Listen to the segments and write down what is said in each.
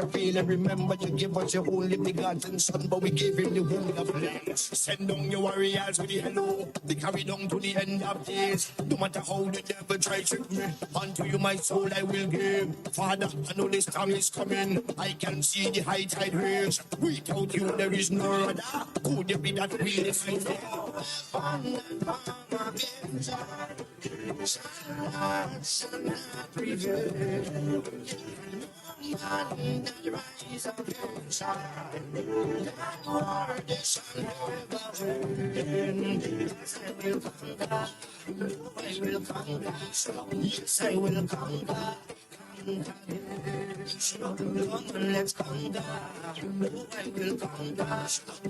Feel and remember you give us your only begotten son, but we gave him the whole of land. Send down your warriors with the hello, they carry down to the end of days. No matter how the devil try to trick me, unto you my soul I will give. Father, I know this time is coming, I can see the high tide raise. Without you there is no other, could there be that we decide? Shall not prevail. Rise up and shine. That word is sun I will conquer. Yes, I will conquer. Let's conquer. I will conquer.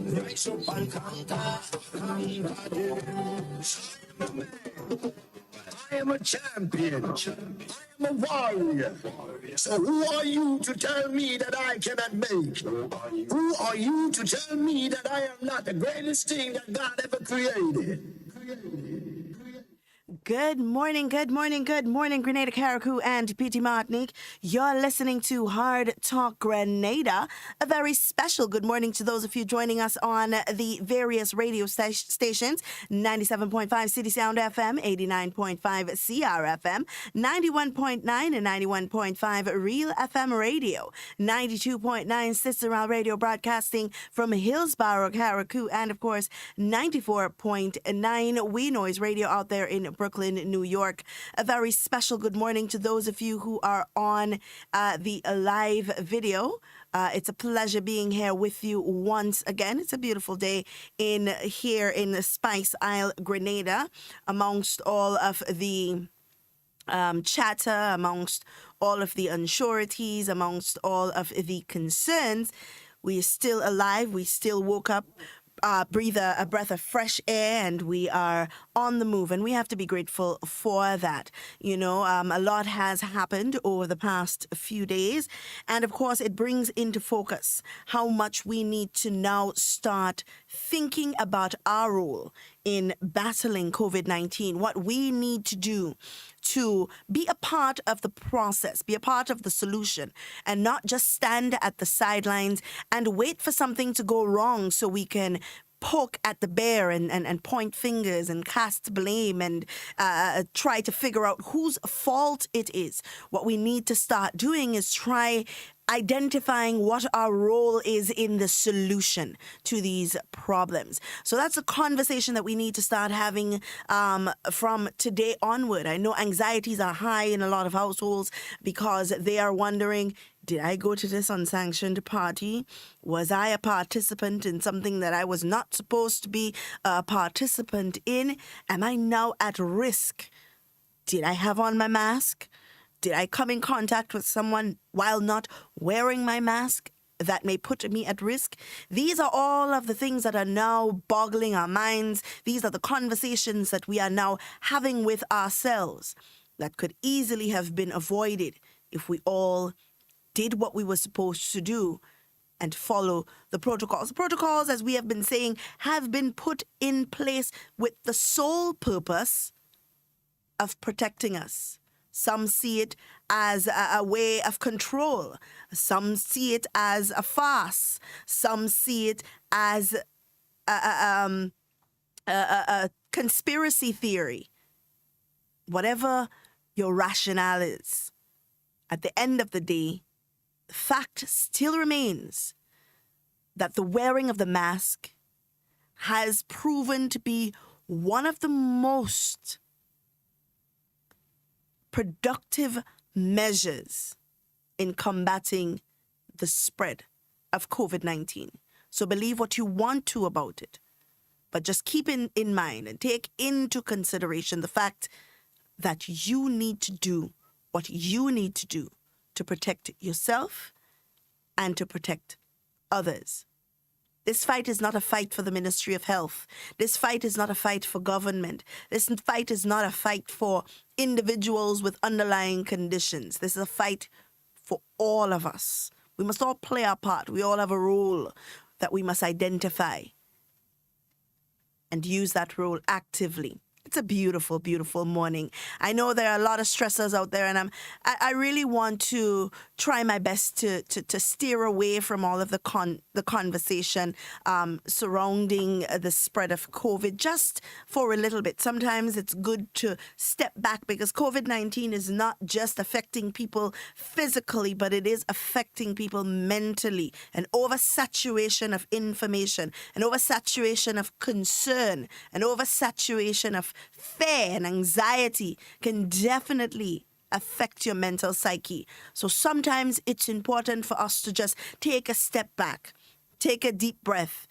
Rise up and conquer. I am a champion. I am a warrior. So who are you to tell me that I cannot make? Who are you to tell me that I am not the greatest thing that God ever created? Good morning, Grenada, Carriacou, and PT Martinique. You're listening to Hard Talk Grenada. A very special good morning to those of you joining us on the various radio stations. 97.5 CitysoundFM, 89.5 CRFM, 91.9 and 91.5 RealFM Radio, 92.9 Cicero Radio broadcasting from Hillsborough, Carriacou, and of course 94.9 We Noise Radio out there in Brooklyn, New York. A very special good morning to those of you who are on the live video. It's a pleasure being here with you once again. It's a beautiful day here in the Spice Isle, Grenada, amongst all of the chatter, amongst all of the unsureties, amongst all of the concerns. We're still alive. We still woke up. Breathe a breath of fresh air, and we are on the move, and we have to be grateful for that. You know, a lot has happened over the past few days, and of course it brings into focus how much we need to now start thinking about our role in battling COVID-19, what we need to do to be a part of the process, be a part of the solution, and not just stand at the sidelines and wait for something to go wrong so we can poke at the bear and point fingers and cast blame and try to figure out whose fault it is. What we need to start doing is try identifying what our role is in the solution to these problems. So that's a conversation that we need to start having from today onward. I know anxieties are high in a lot of households because they are wondering, did I go to this unsanctioned party? Was I a participant in something that I was not supposed to be a participant in? Am I now at risk? Did I have on my mask? Did I come in contact with someone while not wearing my mask that may put me at risk? These are all of the things that are now boggling our minds. These are the conversations that we are now having with ourselves that could easily have been avoided if we all did what we were supposed to do and follow the protocols. The protocols, as we have been saying, have been put in place with the sole purpose of protecting us. Some see it as a way of control. Some see it as a farce. Some see it as a conspiracy theory. Whatever your rationale is, at the end of the day, the fact still remains that the wearing of the mask has proven to be one of the most productive measures in combating the spread of COVID-19. So believe what you want to about it, but just keep in mind and take into consideration the fact that you need to do what you need to do to protect yourself and to protect others. This fight is not a fight for the Ministry of Health. This fight is not a fight for government. This fight is not a fight for individuals with underlying conditions. This is a fight for all of us. We must all play our part. We all have a role that we must identify and use that role actively It's a beautiful, beautiful morning. I know there are a lot of stressors out there, and I really want to try my best to steer away from all of the conversation surrounding the spread of COVID just for a little bit. Sometimes it's good to step back because COVID-19 is not just affecting people physically, but it is affecting people mentally. An oversaturation of information, an oversaturation of concern, an oversaturation of fear and anxiety can definitely affect your mental psyche. So sometimes it's important for us to just take a step back, take a deep breath,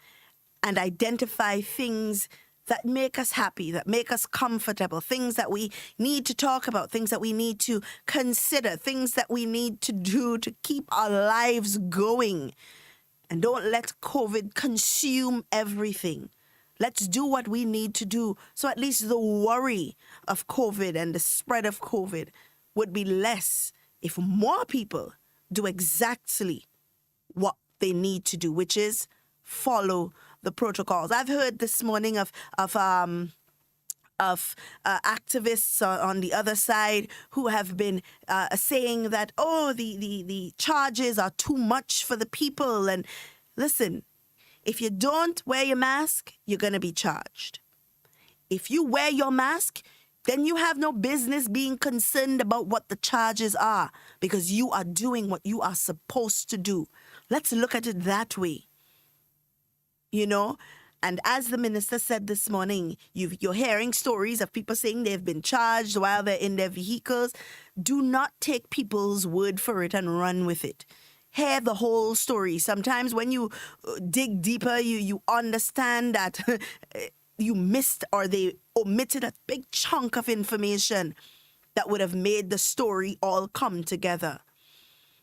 and identify things that make us happy, that make us comfortable, things that we need to talk about, things that we need to consider, things that we need to do to keep our lives going. And don't let COVID consume everything. Let's do what we need to do so at least the worry of COVID and the spread of COVID would be less if more people do exactly what they need to do, which is follow the protocols. I've heard this morning of activists on the other side who have been saying that, the charges are too much for the people. And listen, if you don't wear your mask, you're going to be charged. If you wear your mask, then you have no business being concerned about what the charges are because you are doing what you are supposed to do. Let's look at it that way. You know? And as the minister said this morning, you're hearing stories of people saying they've been charged while they're in their vehicles. Do not take people's word for it and run with it. Hear the whole story. Sometimes when you dig deeper, you understand that you missed or they omitted a big chunk of information that would have made the story all come together.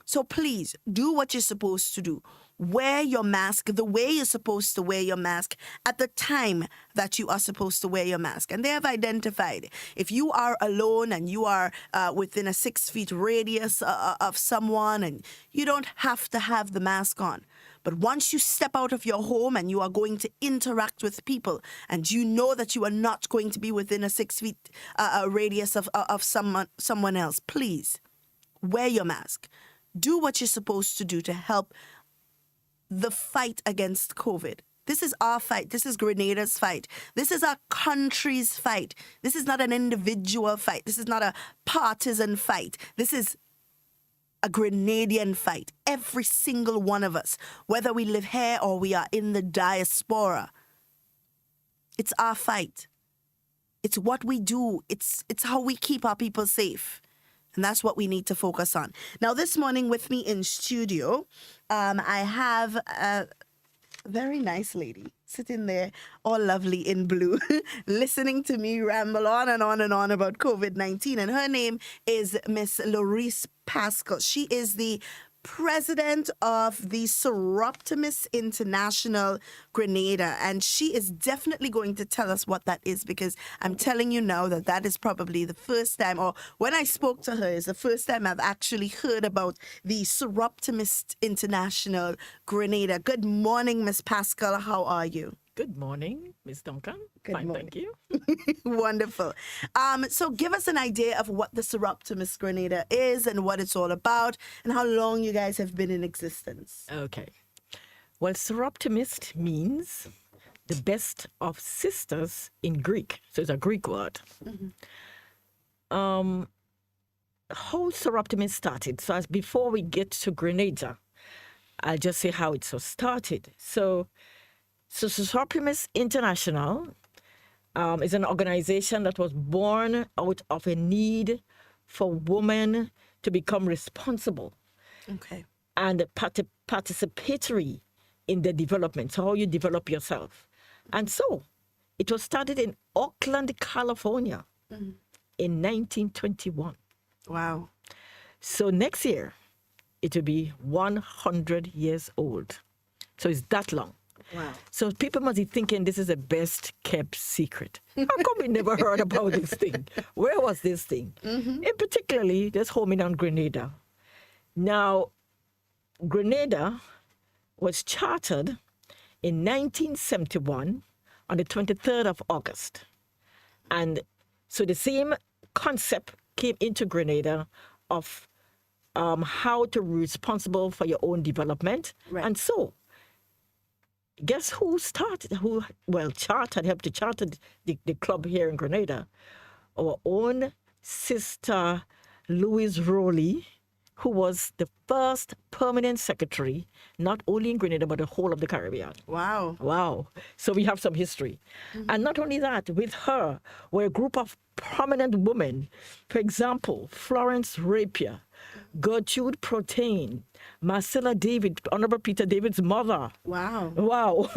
So please do what you're supposed to do. Wear your mask the way you're supposed to wear your mask at the time that you are supposed to wear your mask. And they have identified if you are alone and you are within a 6 feet radius of someone, and you don't have to have the mask on. But once you step out of your home and you are going to interact with people and you know that you are not going to be within a 6 feet radius of someone else, please wear your mask. Do what you're supposed to do to help the fight against COVID. This is our fight. This is Grenada's fight. This is our country's fight. This is not an individual fight. This is not a partisan fight. This is a Grenadian fight. Every single one of us, whether we live here or we are in the diaspora, it's our fight. It's what we do. It's how we keep our people safe. And that's what we need to focus on. Now, this morning with me in studio, I have a very nice lady sitting there, all lovely in blue, listening to me ramble on and on and on about COVID-19. And her name is Miss Laurice Pascal. She is the president of the Seroptimist International Grenada, and she is definitely going to tell us what that is, because I'm telling you now that is probably the first time, or when I spoke to her, is the first time I've actually heard about the Seroptimist International Grenada. Good morning, Miss Pascal. How are you? Good morning, Ms. Duncan. Good Fine, morning. thank you. Wonderful. So give us an idea of what the Seroptimist Grenada is and what it's all about and how long you guys have been in existence. Okay. Well, Seroptimist means the best of sisters in Greek. So it's a Greek word. How Seroptimist started. So as before we get to Grenada, I'll just say how it was started. So Seroptimist International is an organization that was born out of a need for women to become responsible and participatory in the development, so how you develop yourself. And so it was started in Oakland, California in 1921. Wow. So next year, it will be 100 years old. So it's that long. Wow. So people must be thinking this is the best kept secret. How come we never heard about this thing? Where was this thing? In particularly, just homing on Grenada. Now, Grenada was chartered in 1971 on the 23rd of August. And so the same concept came into Grenada of how to be responsible for your own development. Right. And so, guess who started, helped to charter the club here in Grenada? Our own sister, Louise Rowley, who was the first permanent secretary, not only in Grenada, but the whole of the Caribbean. Wow. Wow. So we have some history. And not only that, with her were a group of prominent women. For example, Florence Rapier, Gertrude Protein, Marcella David, Honorable Peter David's mother. Wow. Wow.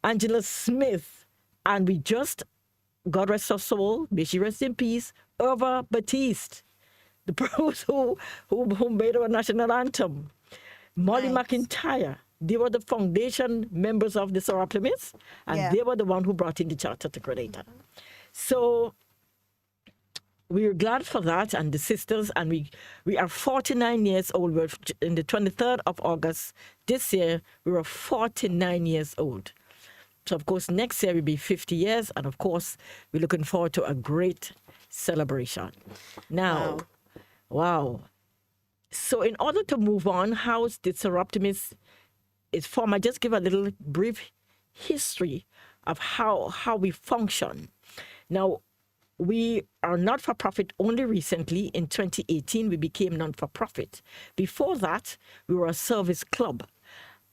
Angela Smith. And we just, God rest her soul, may she rest in peace, Irva Batiste, the person who made our national anthem. Molly Nice. McIntyre. They were the foundation members of the Seroptimists, and they were the one who brought in the charter to Grenada. So we're glad for that, and the sisters, and we are 49 years old. We're in the 23rd of August this year, we were 49 years old. So, of course, next year will be 50 years, and of course, we're looking forward to a great celebration. Now, wow. So in order to move on, how did Seroptimists is formed? I just give a little brief history of how we function. Now, we are not-for-profit only recently. In 2018, we became non-for-profit. Before that, we were a service club.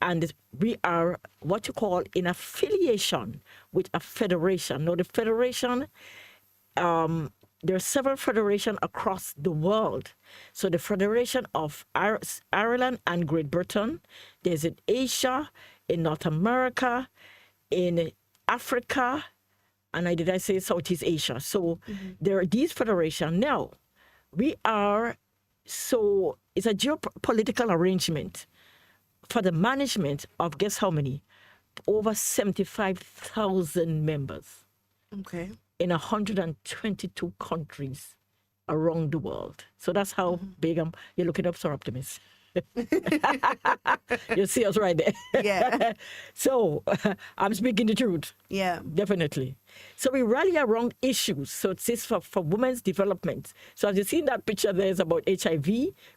And we are what you call in affiliation with a federation. Now, the federation, there are several federations across the world. So the Federation of Ireland and Great Britain, there's in Asia, in North America, in Africa, and did I say Southeast Asia? So there are these federations. Now, we are, so it's a geopolitical arrangement for the management of, guess how many? Over 75,000 members. Okay. In 122 countries around the world. So that's how big you're looking up Seroptimists. You see us right there. Yeah. So I'm speaking the truth. Yeah. Definitely. So we rally around issues. So it's this for women's development. So as you see in that picture, there's about HIV.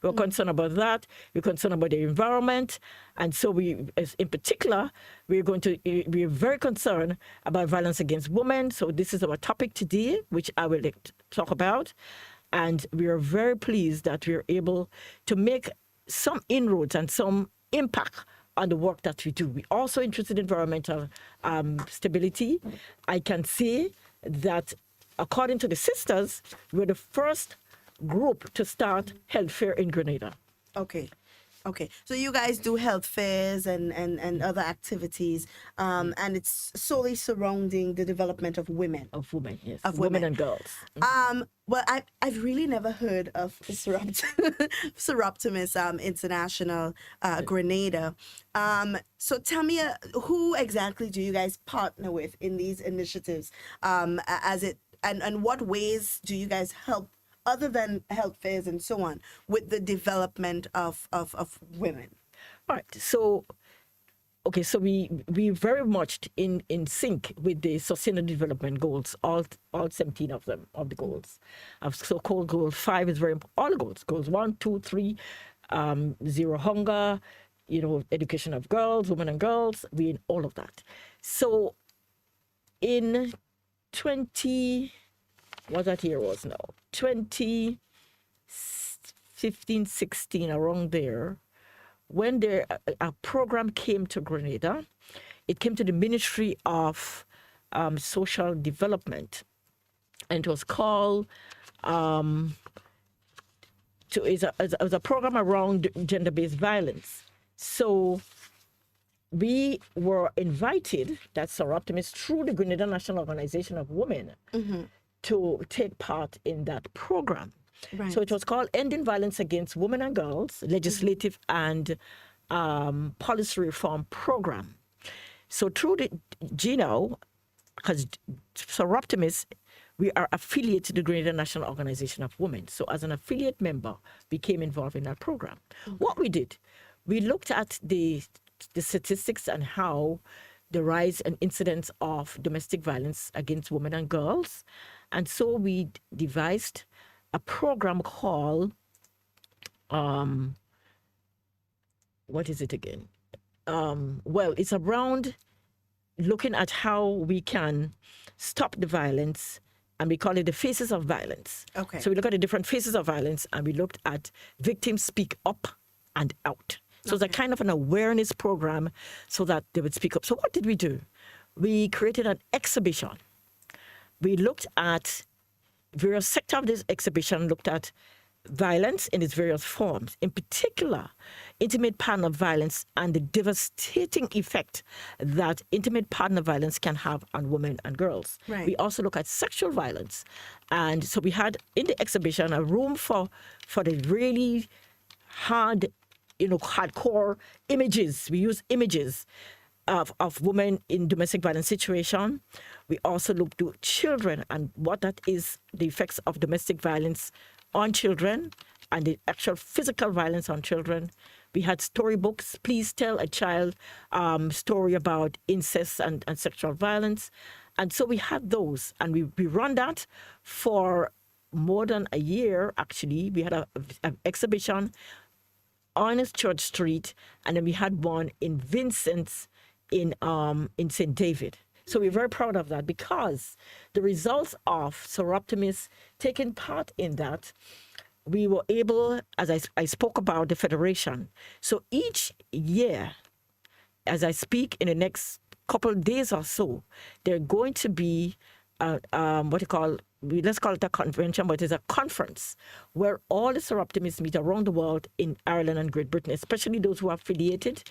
We're concerned about that. We're concerned about the environment. And so in particular, we're very concerned about violence against women. So this is our topic today, which I will talk about. And we are very pleased that we're able to make some inroads and some impact on the work that we do. We're also interested in environmental stability. I can say that according to the sisters, we're the first group to start health fair in Grenada. Okay. Okay. So you guys do health fairs and other activities, and it's solely surrounding the development of women. Of women, yes. Of women women. and girls. Well, I've really never heard of Seroptimus International Grenada. So tell me, who exactly do you guys partner with in these initiatives? And what ways do you guys help, other than health fairs and so on, with the development of women? All right. So, okay, so we very much in sync with the Sustainable Development Goals, all 17 of them, of the goals. So-called Goal 5 is very important. All the goals 1, 2, 3, zero hunger, education of girls, women and girls, we in all of that. So in 2015, 16, around there, when a program came to Grenada, it came to the Ministry of Social Development, and it was called, it was a program around gender-based violence. So we were invited, that's Seroptimists, through the Grenada National Organization of Women, to take part in that program. Right. So it was called Ending Violence Against Women and Girls, Legislative and Policy Reform Program. So through the GNO, because Seroptimists, we are affiliated to the Grenada National Organization of Women. So as an affiliate member, we became involved in that program. What we did, we looked at the statistics and how the rise and incidence of domestic violence against women and girls. And so we devised a program called, what is it again? Well, it's around looking at how we can stop the violence, and we call it the faces of violence. Okay. So we look at the different faces of violence, and we looked at victims speak up and out. So it's a kind of an awareness program so that they would speak up. So what did we do? We created an exhibition. We looked at various sectors of this exhibition, looked at violence in its various forms, in particular, intimate partner violence and the devastating effect that intimate partner violence can have on women and girls. Right. We also look at sexual violence. And so we had in the exhibition a room for the really hardcore images. We use images of women in domestic violence situation. We also looked to children and what that is, the effects of domestic violence on children and the actual physical violence on children. We had storybooks. Please tell a child story about incest and sexual violence. And so we had those, and we run that for more than a year, actually. We had an exhibition on Church Street, and then we had one in Vincent's in St. David. So we're very proud of that because the results of Soroptimist taking part in that, we were able, as I spoke about the federation. So each year, as I speak in the next couple of days or so, they're going to be let's call it a convention, but it's a conference where all the Soroptimists meet around the world in Ireland and Great Britain, especially those who are affiliated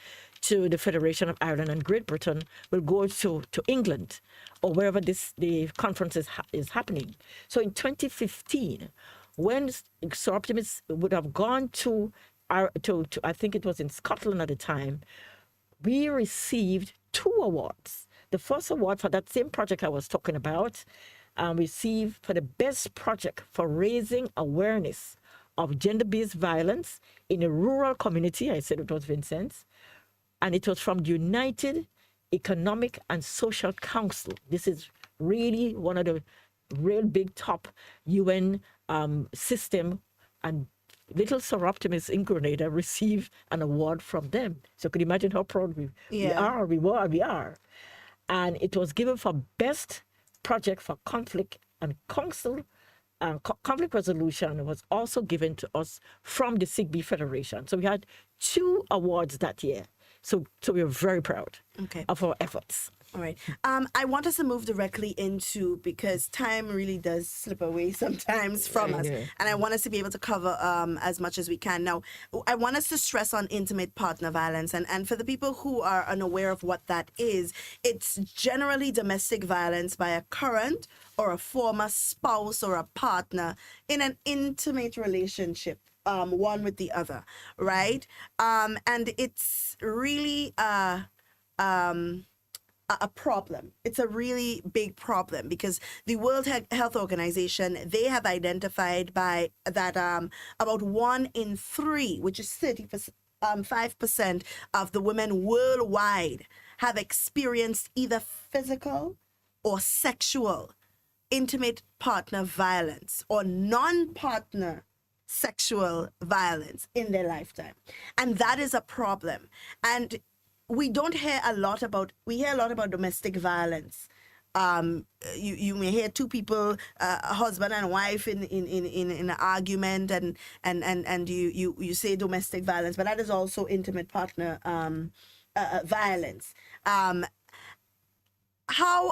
to the Federation of Ireland and Great Britain will go to England or wherever the conference is happening. So in 2015, when Soroptimists would have gone to I think it was in Scotland at the time, we received 2 awards. The first award for that same project I was talking about, received for the best project for raising awareness of gender-based violence in a rural community. I said it was Vincent's. And it was from the United Economic and Social Council. This is really one of the real big top UN system, and little Soroptimists in Grenada received an award from them. So could you imagine how proud we are. And it was given for best project for conflict and council. Conflict resolution was also given to us from the SIGB Federation. So we had 2 awards that year. So we are very proud of our efforts. All right. I want us to move directly into, because time really does slip away sometimes from us. And I want us to be able to cover as much as we can. Now, I want us to stress on intimate partner violence. And for the people who are unaware of what that is, it's generally domestic violence by a current or a former spouse or a partner in an intimate relationship. One with the other, right? And it's really a problem. It's a really big problem because the World Health Organization, they have identified that about 1 in 3, which is 5% of the women worldwide have experienced either physical or sexual intimate partner violence or non-partner sexual violence in their lifetime. And that is a problem. And we hear a lot about domestic violence. You may hear 2 people, a husband and wife in an argument, and you say domestic violence, but that is also intimate partner violence. How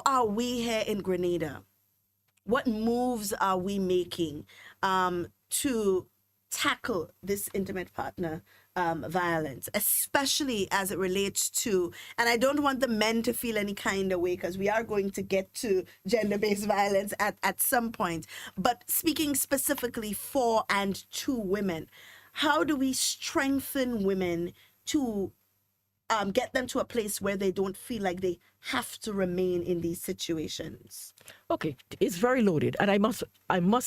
are we here in Grenada? What moves are we making to tackle this intimate partner violence, especially as it relates to, and I don't want the men to feel any kind of way because we are going to get to gender-based violence at some point, but speaking specifically for and to women, how do we strengthen women to get them to a place where they don't feel like they have to remain in these situations? Okay, it's very loaded, and I must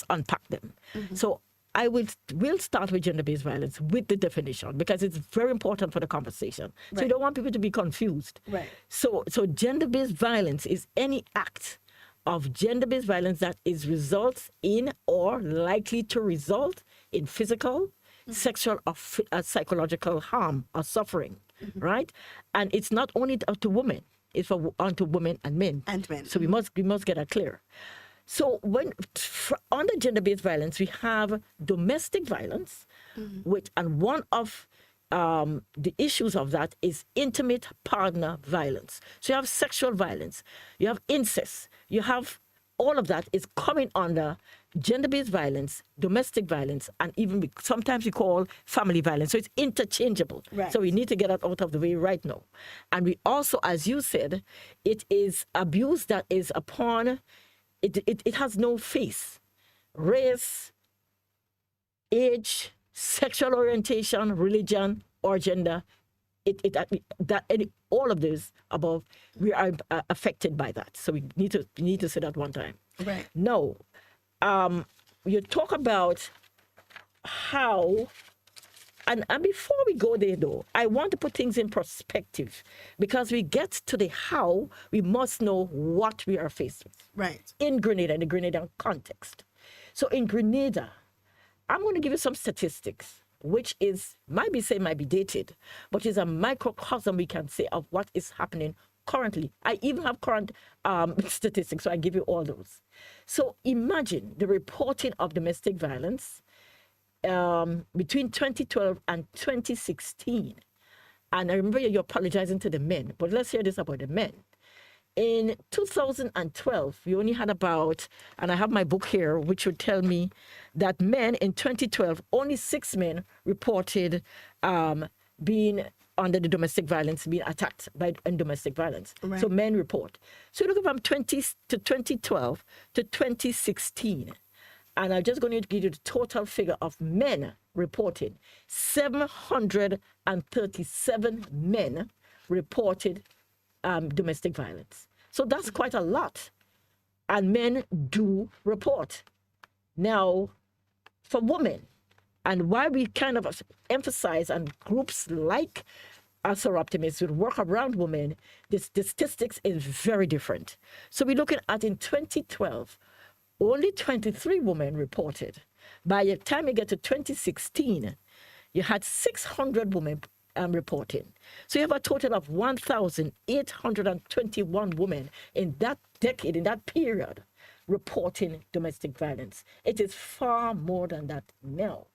unpack them. So I will start with gender-based violence with the definition because it's very important for the conversation. So you don't want people to be confused. Right. So gender-based violence is any act of gender-based violence that is results in or likely to result in physical, sexual, or psychological harm or suffering, right? And it's not only to women; it's onto women and men. And men. So we must get that clear. So under gender-based violence, we have domestic violence, and one of the issues of that is intimate partner violence. So you have sexual violence, you have incest, you have all of that is coming under gender-based violence, domestic violence, and even sometimes we call family violence. So it's interchangeable. Right. So we need to get that out of the way right now. And we also, as you said, it is abuse that is upon, it has no face, race, age, sexual orientation, religion, or gender. All of those above, we are affected by that. So we need to say that one time. Right. No, you talk about how, and before we go there though, I want to put things in perspective, because we get to the how, we must know what we are faced with. Right. In Grenada, in the Grenadian context. So in Grenada, I'm going to give you some statistics, which might be dated, but is a microcosm, we can say, of what is happening currently. I even have current statistics, so I give you all those. So imagine the reporting of domestic violence between 2012 and 2016. And I remember you're apologizing to the men, but let's hear this about the men. In 2012, we only had about, and I have my book here, which would tell me that men in 2012, only 6 men reported being under the domestic violence, being attacked by domestic violence. Right. So men report. So look from 2012 to 2016. And I'm just going to give you the total figure of men reported. 737 men reported domestic violence. So that's quite a lot. And men do report. Now, for women, and why we kind of emphasize, and groups like us or optimists will work around women, the statistics is very different. So we're looking at in 2012, only 23 women reported. By the time you get to 2016, you had 600 women reporting. So you have a total of 1,821 women in that decade, in that period, reporting domestic violence. It is far more than that now.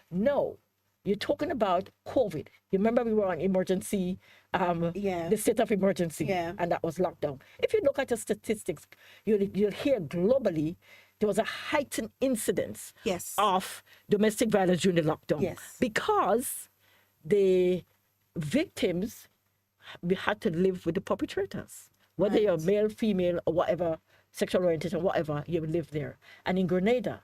No, you're talking about COVID. You remember we were on emergency, the state of emergency, and that was lockdown. If you look at the statistics, you'll hear globally there was a heightened incidence of domestic violence during the lockdown because the victims, we had to live with the perpetrators. Whether you're male, female, or whatever, sexual orientation, whatever, you live there. And in Grenada,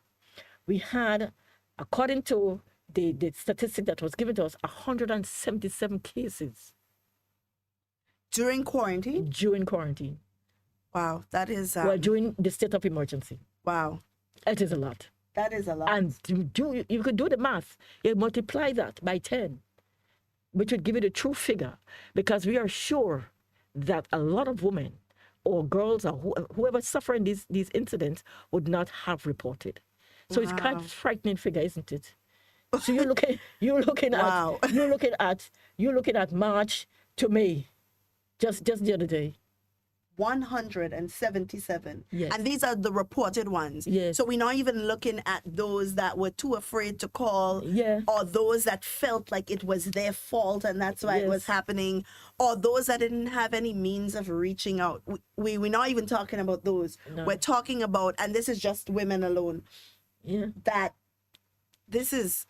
we had, according to the statistic that was given to us, 177 cases. During quarantine? During quarantine. Wow, that is... well, during the state of emergency. Wow. It is a lot. That is a lot. And you could do the math. You multiply that by 10, which would give you the true figure, because we are sure that a lot of women or girls or whoever suffering these incidents would not have reported. So it's kind of frightening figure, isn't it? So you're looking at March to May, just the other day. 177. Yes. And these are the reported ones. Yes. So we're not even looking at those that were too afraid to call, or those that felt like it was their fault and that's why it was happening, or those that didn't have any means of reaching out. We're not even talking about those. No. We're talking about, and this is just women alone, that this is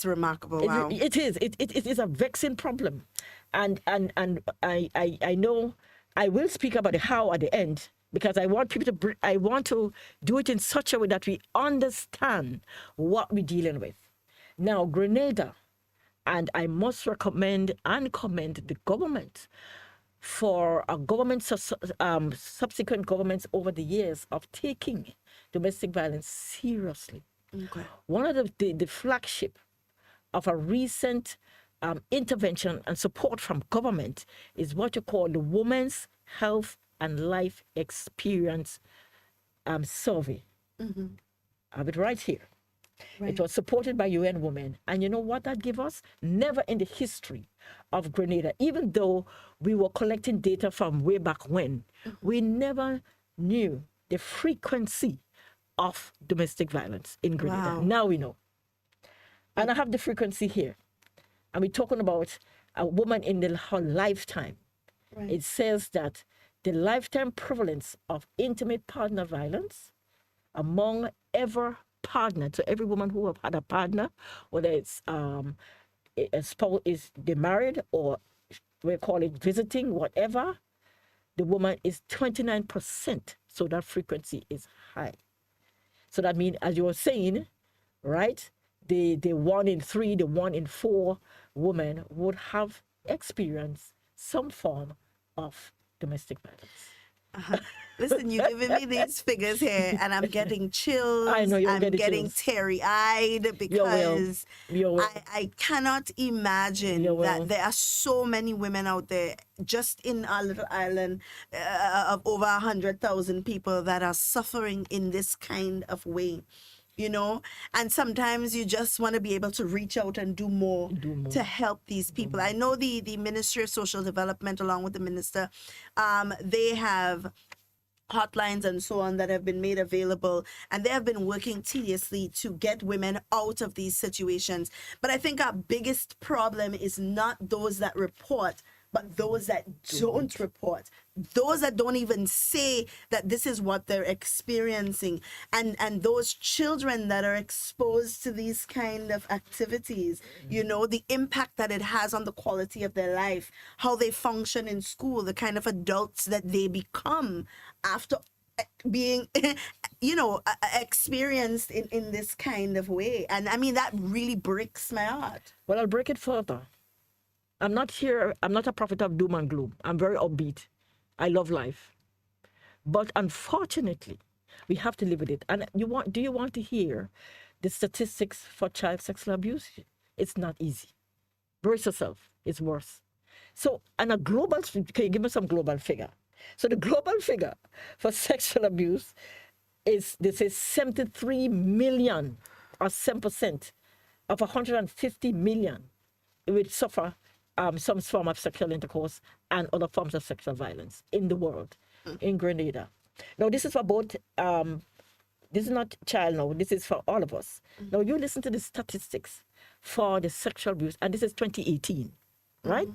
remarkable. Wow. It is. It is a vexing problem. And I know I will speak about the how at the end, because I want people to I want to do it in such a way that we understand what we're dealing with. Now, Grenada, and I must recommend and commend the government for subsequent governments over the years of taking domestic violence seriously. Okay. One of the flagship of a recent intervention and support from government is what you call the Women's Health and Life Experience survey. I have it right here. Right. It was supported by UN Women. And you know what that gave us? Never in the history of Grenada, even though we were collecting data from way back when, we never knew the frequency of domestic violence in Grenada. Wow. Now we know. And I have the frequency here. And we're talking about a woman in her lifetime. Right. It says that the lifetime prevalence of intimate partner violence among ever partner, so every woman who have had a partner, whether it's a spouse, is they married or we call it visiting, whatever, the woman is 29%. So that frequency is high. So that means, as you were saying, right, the 1 in 3, the 1 in 4 women would have experienced some form of domestic violence. Listen, you're giving me these figures here, and I'm getting chills. I know I'm getting chills. teary-eyed because I cannot imagine You will. that there are so many women out there just in our little island of over 100,000 people that are suffering in this kind of way. You know, and sometimes you just want to be able to reach out and do more to help these people. I know the Ministry of Social Development, along with the minister, they have hotlines and so on that have been made available, and they have been working tediously to get women out of these situations. But I think our biggest problem is not those that report, but those that don't report, those that don't even say that this is what they're experiencing, and those children that are exposed to these kind of activities, you know, the impact that it has on the quality of their life, how they function in school, the kind of adults that they become after being, you know, experienced in this kind of way. And I mean, that really breaks my heart. Well, I'll break it further. I'm not a prophet of doom and gloom. I'm very upbeat. I love life. But unfortunately, we have to live with it. And do you want to hear the statistics for child sexual abuse? It's not easy. Brace yourself. It's worse. So, and can you give me some global figure? So the global figure for sexual abuse is, they say 73 million, or 7% of 150 million will suffer some form of sexual intercourse and other forms of sexual violence in the world, in Grenada. Now, this is for both, this is not child now, this is for all of us. Now, you listen to the statistics for the sexual abuse, and this is 2018, right?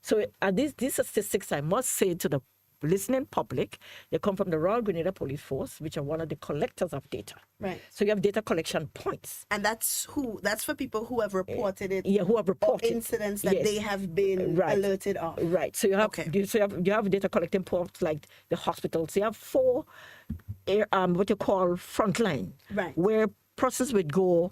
So these statistics, I must say to the listening public, they come from the Royal Grenada Police Force, which are one of the collectors of data. Right. So you have data collection points. And that's for people who have reported it. Yeah, who have reported incidents that they have been alerted of. Right. So you have you have data collecting points like the hospitals. You have 4 what you call frontline, right, where persons would go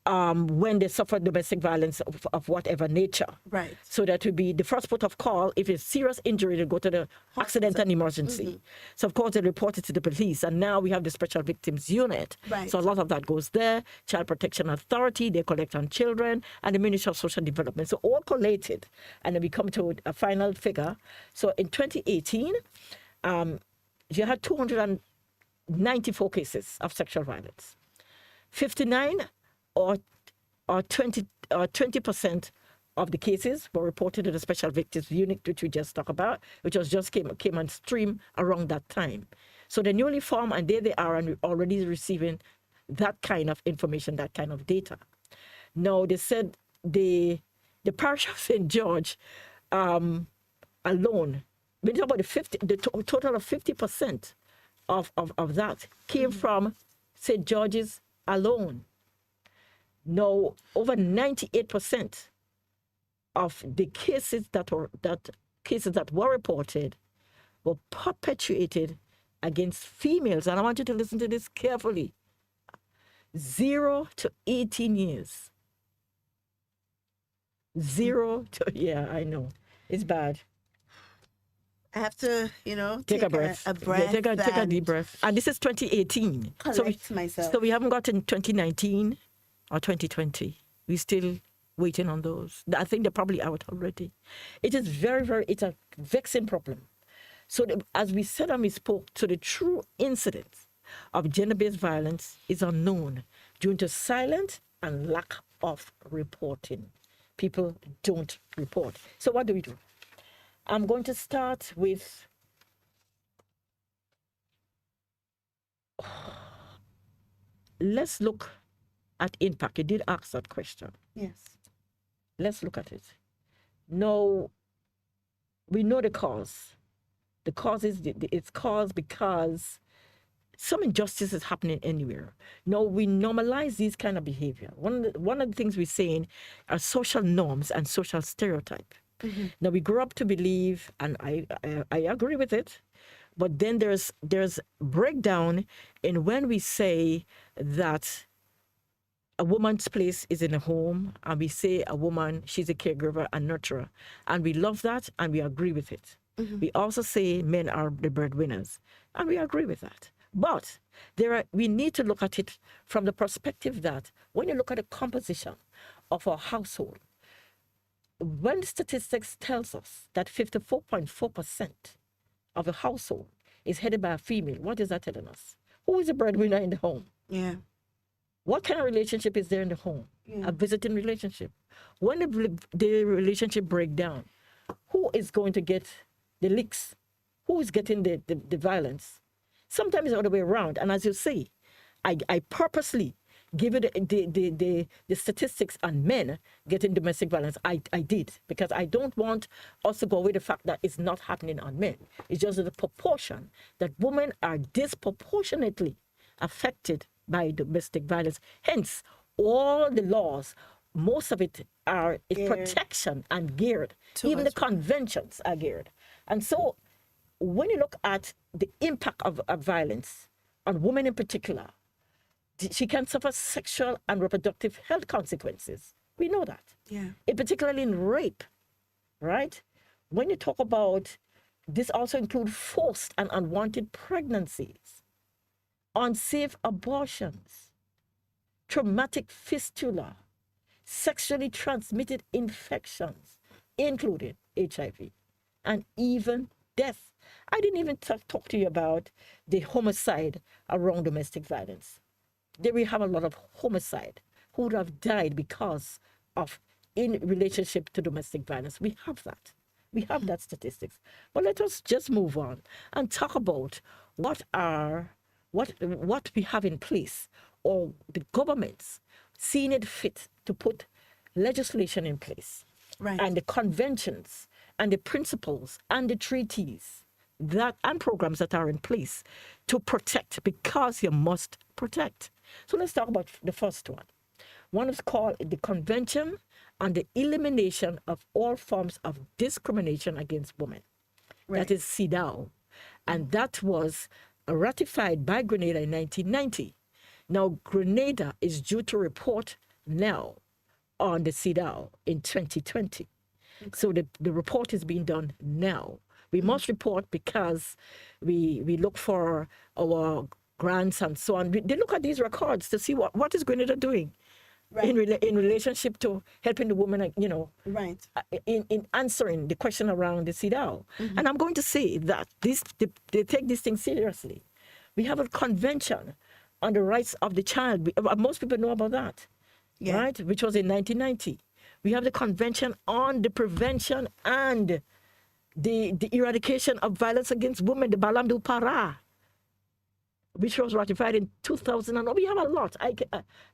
when they suffer domestic violence of whatever nature. Right. So that would be the first port of call. If it's serious injury, they go to the accident and emergency. So of course they report it to the police, and now we have the Special Victims Unit. Right. So a lot of that goes there. Child Protection Authority, they collect on children, and the Ministry of Social Development. So all collated, and then we come to a final figure. So in 2018, you had 294 cases of sexual violence. 59 or 20% of the cases were reported to the Special Victims Unit, which we just talked about, which was just came on stream around that time. So the newly formed, and there they are, and we're already receiving that kind of information, that kind of data. Now, they said the parish of St. George alone, we talk about the total of 50% of that came from St. George's alone. Now, over 98% of the cases that were reported were perpetuated against females. And I want you to listen to this carefully. 0 to 18 years. 0 to, yeah, I know. It's bad. I have to, take a breath. A breath. Yeah, take a deep breath. And this is 2018. Collect myself. So we haven't gotten 2019 or 2020. We're still waiting on those. I think they're probably out already. It is it's a vexing problem. So as we said and we spoke to the true incidents of gender-based violence is unknown due to silent and lack of reporting. People don't report. So what do we do? I'm going to start with let's look at impact. You did ask that question. Yes. Let's look at it. No, we know the cause. The cause is it's caused because some injustice is happening anywhere. No, we normalize these kind of behavior. One of the things we're saying are social norms and social stereotype. Now we grew up to believe, and I agree with it, but then there's breakdown in when we say that a woman's place is in a home, and we say a woman, she's a caregiver and nurturer, and we love that and we agree with it. We also say men are the breadwinners, and we agree with that. But we need to look at it from the perspective that when you look at the composition of our household, when statistics tells us that 54.4% of a household is headed by a female, what is that telling us? Who is a breadwinner in the home? Yeah. What kind of relationship is there in the home? A visiting relationship. When the relationship break down, who is going to get the licks? Who is getting the violence? Sometimes the other way around. And as you say, I purposely give you the statistics on men getting domestic violence. I did, because I don't want us to go with the fact that it's not happening on men. It's just the proportion that women are disproportionately affected by domestic violence. Hence, all the laws, most of it is protection and geared. Even the conventions are geared. And so when you look at the impact of violence on women in particular, she can suffer sexual and reproductive health consequences. We know that. Yeah. Particularly in rape, right? When you talk about, this also includes forced and unwanted pregnancies, unsafe abortions, traumatic fistula, sexually transmitted infections, including HIV, and even death. I didn't even talk to you about the homicide around domestic violence. There we have a lot of homicide who would have died because of in relationship to domestic violence. We have that. We have that statistics. But let us just move on and talk about what we have in place, or the governments seeing it fit to put legislation in place, Right. and the conventions and the principles and the treaties and programs that are in place to protect, because you must protect. So let's talk about the first one. One is called the Convention on the Elimination of All Forms of Discrimination Against Women. Right. That is CEDAW. And that was ratified by Grenada in 1990. Now, Grenada is due to report now on the CEDAW in 2020. Okay. So the report is being done now. We must report because we look for our grants and so on. They look at these records to see what is Grenada doing, right, in relationship to helping the woman, right, in answering the question around the CEDAW. And I'm going to say that they take this thing seriously. We have a convention on the rights of the child. Most people know about that, right? Which was in 1990. We have the Convention on the Prevention and the Eradication of Violence Against Women, the Balam du Para, which was ratified in 2000. We have a lot.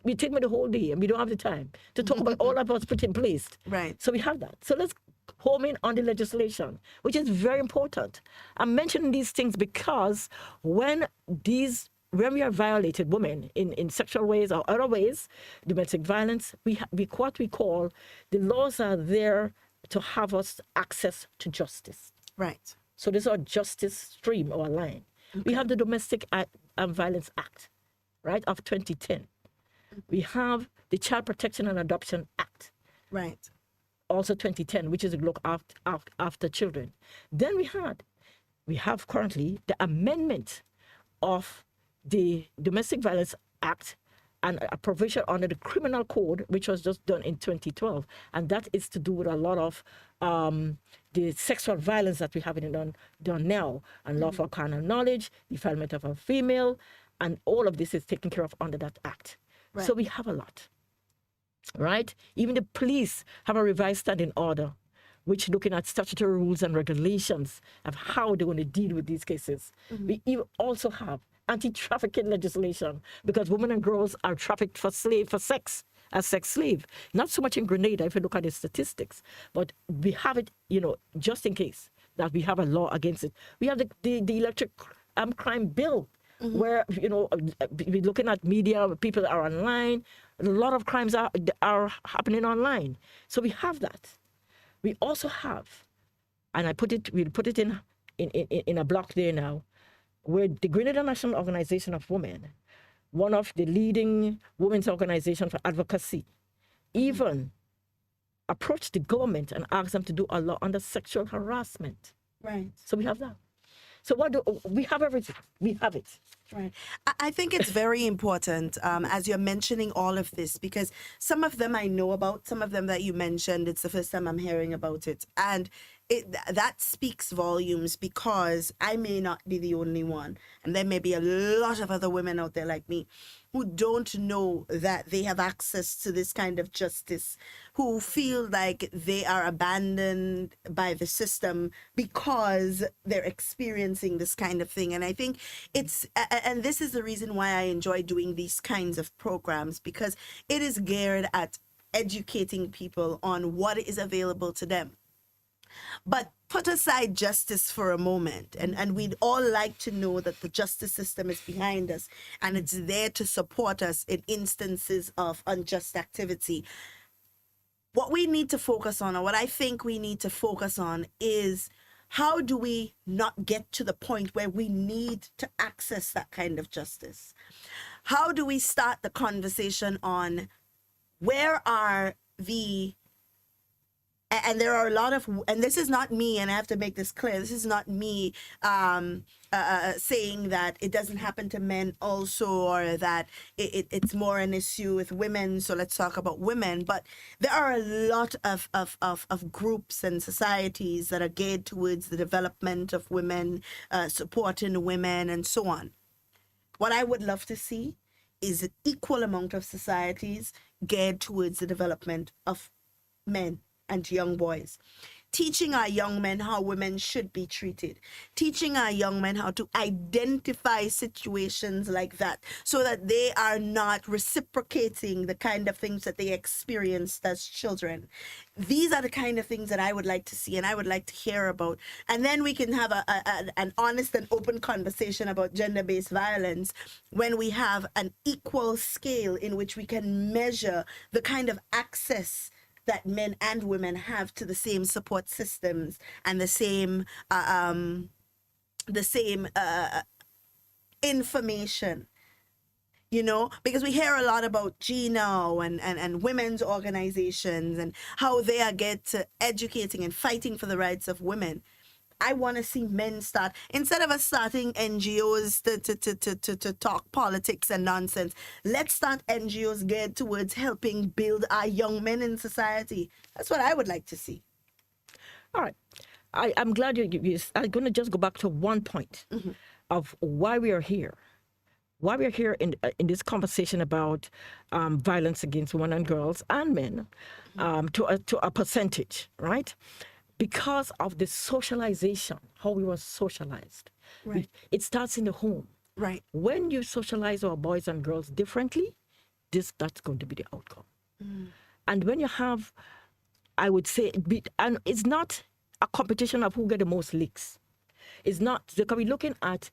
We take me the whole day, and we don't have the time to talk about all of what's put in place. Right. So we have that. So let's home in on the legislation, which is very important. I'm mentioning these things because when we are violated, women, in sexual ways or other ways, domestic violence, we what we call, the laws are there to have us access to justice. Right. So this is our justice stream or line. Okay. We have the Domestic Violence Act, right, of 2010. We have the Child Protection and Adoption Act. Right. Also 2010, which is a look after children. Then we have currently the amendment of the Domestic Violence Act and a provision under the Criminal Code, which was just done in 2012. And that is to do with a lot of the sexual violence that we have done now, unlawful carnal knowledge, defilement of a female, And all of this is taken care of under that act. Right. So we have a lot, right? Even the police have a revised standing order, which looking at statutory rules and regulations of how they're going to deal with these cases. We also have anti-trafficking legislation because women and girls are trafficked for sex, as sex slave. Not so much in Grenada, if you look at the statistics, but we have it, just in case that we have a law against it. We have the electric crime bill, where, we're looking at media, people are online. A lot of crimes are happening online. So we have that. We also have, and we'll put it in a block there now, where the Grenada National Organization of Women, one of the leading women's organizations for advocacy, even approached the government and asked them to do a law under sexual harassment. Right. So we have that. So we have everything. We have it. Right. I think it's very important as you're mentioning all of this, because some of them I know about, some of them that you mentioned, it's the first time I'm hearing about it. And that speaks volumes, because I may not be the only one. And there may be a lot of other women out there like me who don't know that they have access to this kind of justice, who feel like they are abandoned by the system because they're experiencing this kind of thing. And I think and this is the reason why I enjoy doing these kinds of programs, because it is geared at educating people on what is available to them. But put aside justice for a moment, and we'd all like to know that the justice system is behind us and it's there to support us in instances of unjust activity. What we need to focus on, or what I think we need to focus on, is how do we not get to the point where we need to access that kind of justice? How do we start the conversation on where are and there are a lot of, and this is not me, and I have to make this clear, this is not me saying that it doesn't happen to men also, or that it's more an issue with women, so let's talk about women. But there are a lot of groups and societies that are geared towards the development of women, supporting women, and so on. What I would love to see is an equal amount of societies geared towards the development of men and young boys. Teaching our young men how women should be treated. Teaching our young men how to identify situations like that, so that they are not reciprocating the kind of things that they experienced as children. These are the kind of things that I would like to see and I would like to hear about. And then we can have an honest and open conversation about gender-based violence when we have an equal scale in which we can measure the kind of access that men and women have to the same support systems and the same information, because we hear a lot about GNOW and women's organizations and how they are educating and fighting for the rights of women. I want to see men start, instead of us starting NGOs to talk politics and nonsense, let's start NGOs geared towards helping build our young men in society. That's what I would like to see. All right. I'm glad I'm going to just go back to one point of why we are here. Why we are here in this conversation about violence against women and girls and men to a percentage, right? Because of the socialization, how we were socialized. Right. It starts in the home. Right. When you socialize our boys and girls differently, that's going to be the outcome. And when you have, I would say, and it's not a competition of who get the most licks. It's not, because we're looking at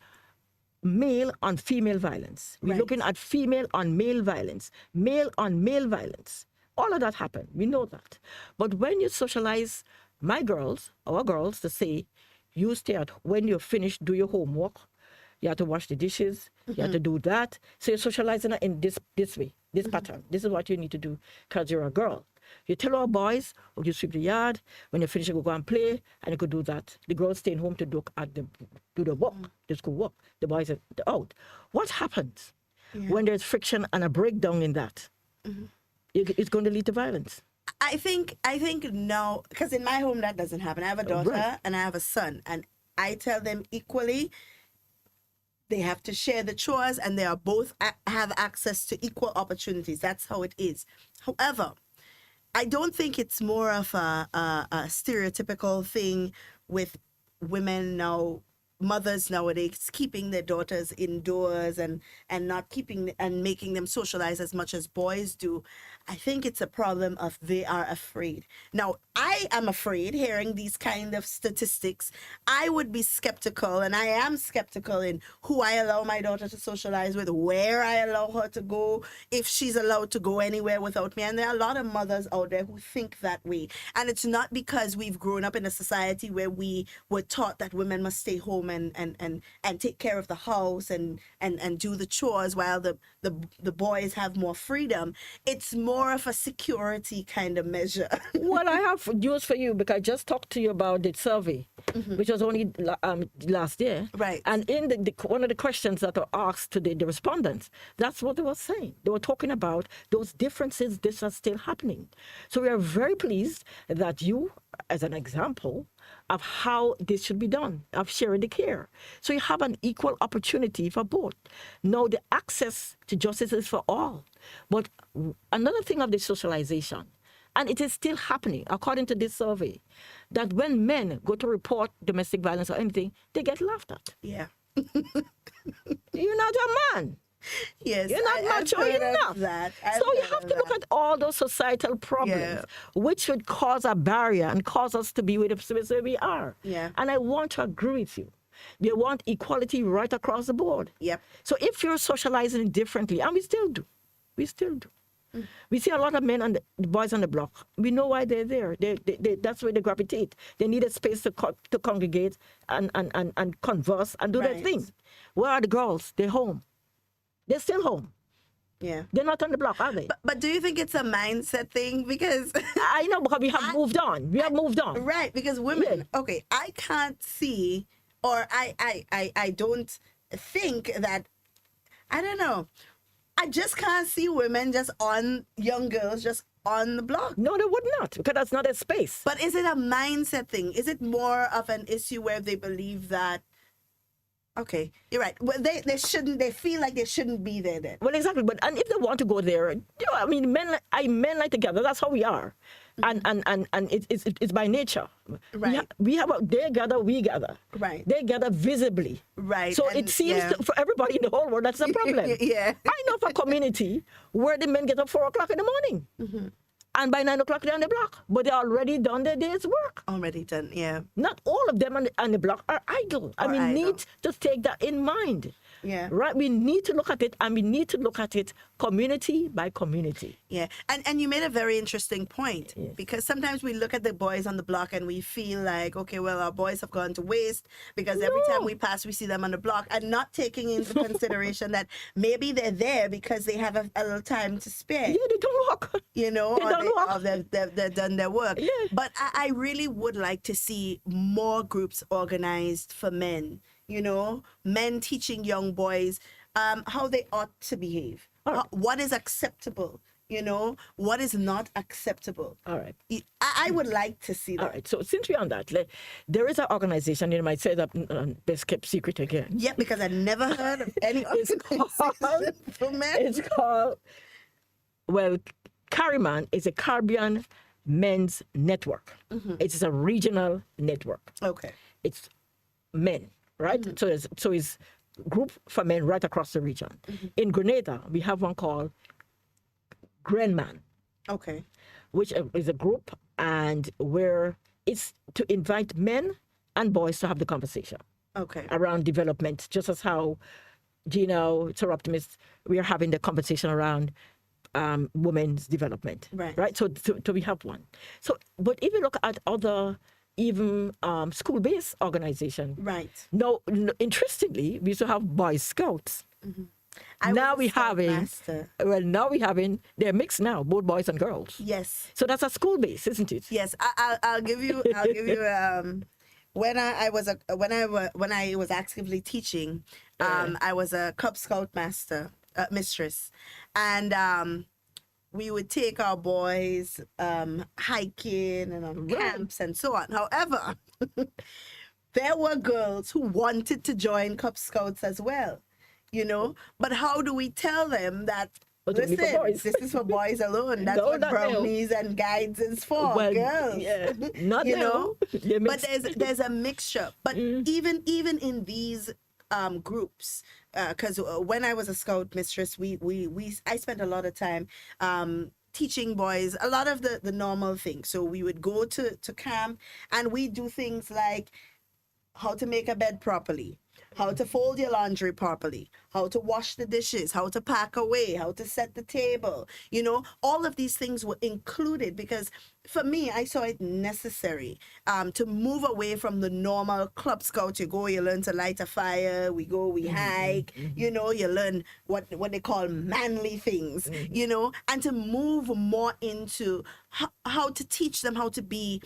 male on female violence. We're looking at female on male violence, male on male violence. All of that happened. We know that. But when you socialize our girls, to say, you stay at, when you're finished, do your homework. You have to wash the dishes. You have to do that. So you're socializing in this way, this pattern. This is what you need to do because you're a girl. You tell our boys, you sweep the yard. When you finish, you go and play, and you could do that. The girls staying home to do the work, the school work. The boys are out. What happens when there's friction and a breakdown in that? It's going to lead to violence. I think no, because in my home that doesn't happen. I have a daughter and I have a son, and I tell them equally, They have to share the chores, and they are both have access to equal opportunities. That's how it is. However, I don't think it's more of a stereotypical thing with women now, mothers nowadays, keeping their daughters indoors and not keeping and making them socialize as much as boys do. I think it's a problem of they are afraid. Now, I am afraid hearing these kind of statistics. I would be skeptical, and I am skeptical in who I allow my daughter to socialize with, where I allow her to go, if she's allowed to go anywhere without me. And there are a lot of mothers out there who think that way. And it's not because we've grown up in a society where we were taught that women must stay home and take care of the house and do the chores while the boys have more freedom. It's more of a security kind of measure. Well, I have news for you, because I just talked to you about the survey, which was only last year. Right. And in one of the questions that were asked to the respondents, that's what they were saying. They were talking about those differences. This is still happening. So we are very pleased that you, as an example of how this should be done, of sharing the care. So you have an equal opportunity for both. Now, the access to justice is for all. But another thing of the socialization, and it is still happening, according to this survey, that when men go to report domestic violence or anything, they get laughed at. Yeah. You're not a man. Yes. You're not mature enough. So you have to look at all those societal problems, which would cause a barrier and cause us to be with the way we are. Yeah. And I want to agree with you. They want equality right across the board. Yep. So if you're socializing differently, and we still do. We see a lot of men and the boys on the block. We know why they're there. That's where they gravitate. They need a space to congregate and converse and do their thing. Where are the girls? They're home. They're still home. Yeah. They're not on the block, are they? But do you think it's a mindset thing? Because I know, because we have moved on. We have moved on. Right, because women, okay, I can't see, or I don't think that, I don't know, I just can't see women just on, young girls just on the block. No, they would not, because that's not a space. But is it a mindset thing? Is it more of an issue where they believe that, okay, you're right, well, they shouldn't, they feel like they shouldn't be there then? Well, exactly. But and if they want to go there, I mean, men like together. That's how we are, and it's by nature. Right. They gather, we gather. Right. They gather visibly. Right. So And, it seems for everybody in the whole world that's a problem. Yeah. I know of a community where the men get up 4 o'clock in the morning. And by 9 o'clock, they're on the block. But they're already done their day's work. Already done, yeah. Not all of them on the block are idle. And we need to take that in mind. Yeah. Right? We need to look at it, and we need to look at it community by community. Yeah, and you made a very interesting point, Yes. because sometimes we look at the boys on the block and we feel like, okay, well, our boys have gone to waste, because every time we pass, we see them on the block, and not taking into consideration that maybe they're there because they have a little time to spare. Yeah, they don't work. You know, or they've done their work. Yeah. But I really would like to see more groups organized for men, you know, men teaching young boys how they ought to behave. What is acceptable, you know, what is not acceptable. All right. I would like to see that. All right. So since we're on that, there is an organization, you might say that best kept secret again. Yeah, because I never heard of any organization for men. It's called, well, Carriman is a Caribbean men's network. It's a regional network. Okay. It's men, right? So it's group for men right across the region. In Grenada, we have one called Grenman, Okay. which is a group, and where it's to invite men and boys to have the conversation Okay. around development, just as how Gina, Sir Optimist, we are having the conversation around women's development. Right. So we have one. So, but if you look at other, even school-based organization. Right. No, interestingly, we used to have Boy Scouts. Now we having. Now we're having, they're mixed now, both boys and girls. Yes. So that's a school base, isn't it? Yes. I'll give you. When I was actively teaching, I was a Cub Scout mistress, and we would take our boys hiking and on camps and so on. However, there were girls who wanted to join Cub Scouts as well, you know. But how do we tell them that, But only listen, for boys. this is for boys alone. That's No, what not now. brownies and guides is for, Well, girls. yeah, not you now. know. They But mix- there's a mixture. But even in these groups, because when I was a scout mistress, I spent a lot of time teaching boys a lot of the normal things. So we would go to camp and we do things like how to make a bed properly, how to fold your laundry properly, how to wash the dishes, how to pack away, how to set the table. You know, all of these things were included because for me, I saw it necessary to move away from the normal Club Scout. You go, you learn to light a fire, we go, we hike, you know, you learn what they call manly things, you know, and to move more into how to teach them how to be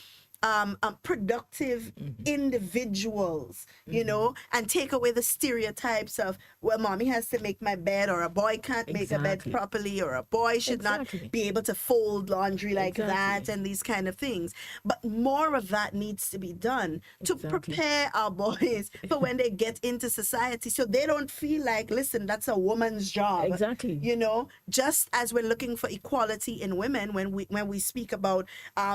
productive individuals, you know, and take away the stereotypes of, well, mommy has to make my bed, or a boy can't make a bed Exactly. properly, or a boy should Exactly. not be able to fold laundry like that, Exactly. and these kind of things. But more of that needs to be done to Exactly. prepare our boys for when they get into society, so they don't feel like, listen, that's a woman's job. Exactly. You know, just as we're looking for equality in women, when we speak about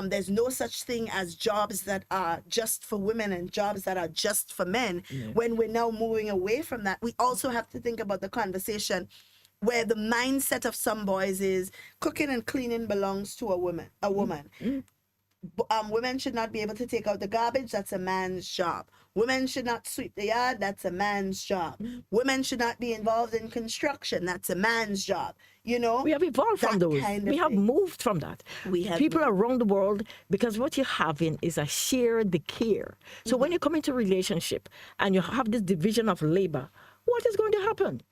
there's no such thing as jobs that are just for women and jobs that are just for men. When we're now moving away from that, we also have to think about the conversation where the mindset of some boys is cooking and cleaning belongs to a woman. Women should not be able to take out the garbage. That's a man's job. Women should not sweep the yard. That's a man's job. Women should not be involved in construction. That's a man's job. You know, We have evolved from that those. kind of We have thing. moved from that. We have People around the world, because what you're having is a shared care. So when you come into a relationship and you have this division of labor, what is going to happen?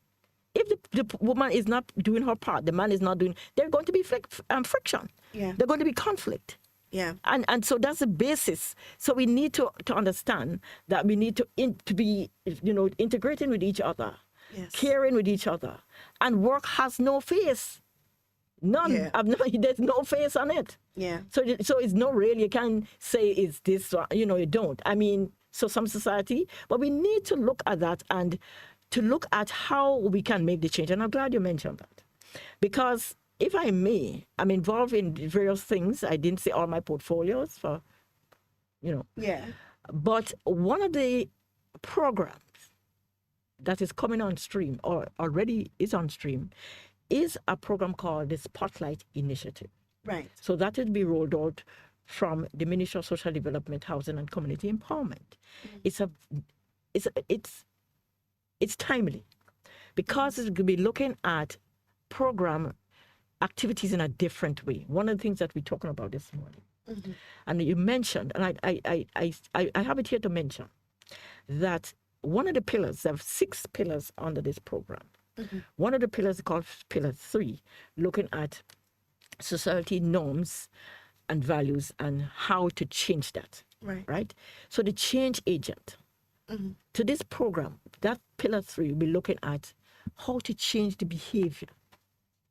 If the woman is not doing her part, the man is not doing, there's going to be friction. Yeah. There's going to be conflict. Yeah. And so that's the basis. So we need to understand that we need to be, you know, integrating with each other, Yes. caring with each other, and work has no face. None. Yeah. There's no face on it. Yeah. So it's not really, you can't say it's this, you know, you don't. I mean, so some society, but we need to look at that and to look at how we can make the change. And I'm glad you mentioned that. Because if I may, I'm involved in various things. I didn't say all my portfolios for, you know. Yeah. But one of the programs that is coming on stream or already is on stream is a program called the Spotlight Initiative. Right. So that will be rolled out from the Ministry of Social Development, Housing and Community Empowerment. It's timely because it's going to be looking at program activities in a different way. One of the things that we're talking about this morning, and you mentioned, and I have it here to mention, that one of the pillars, there are 6 pillars under this program. One of the pillars is called Pillar 3, looking at society norms and values and how to change that. Right. So the change agent to this program, that Pillar 3 will be looking at how to change the behavior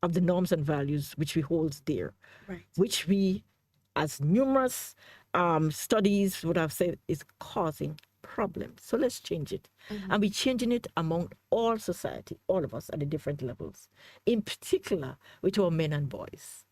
of the norms and values which we hold dear, Right. which we, as numerous studies would have said, is causing problems. So let's change it. And we're changing it among all society, all of us at the different levels, in particular with our men and boys.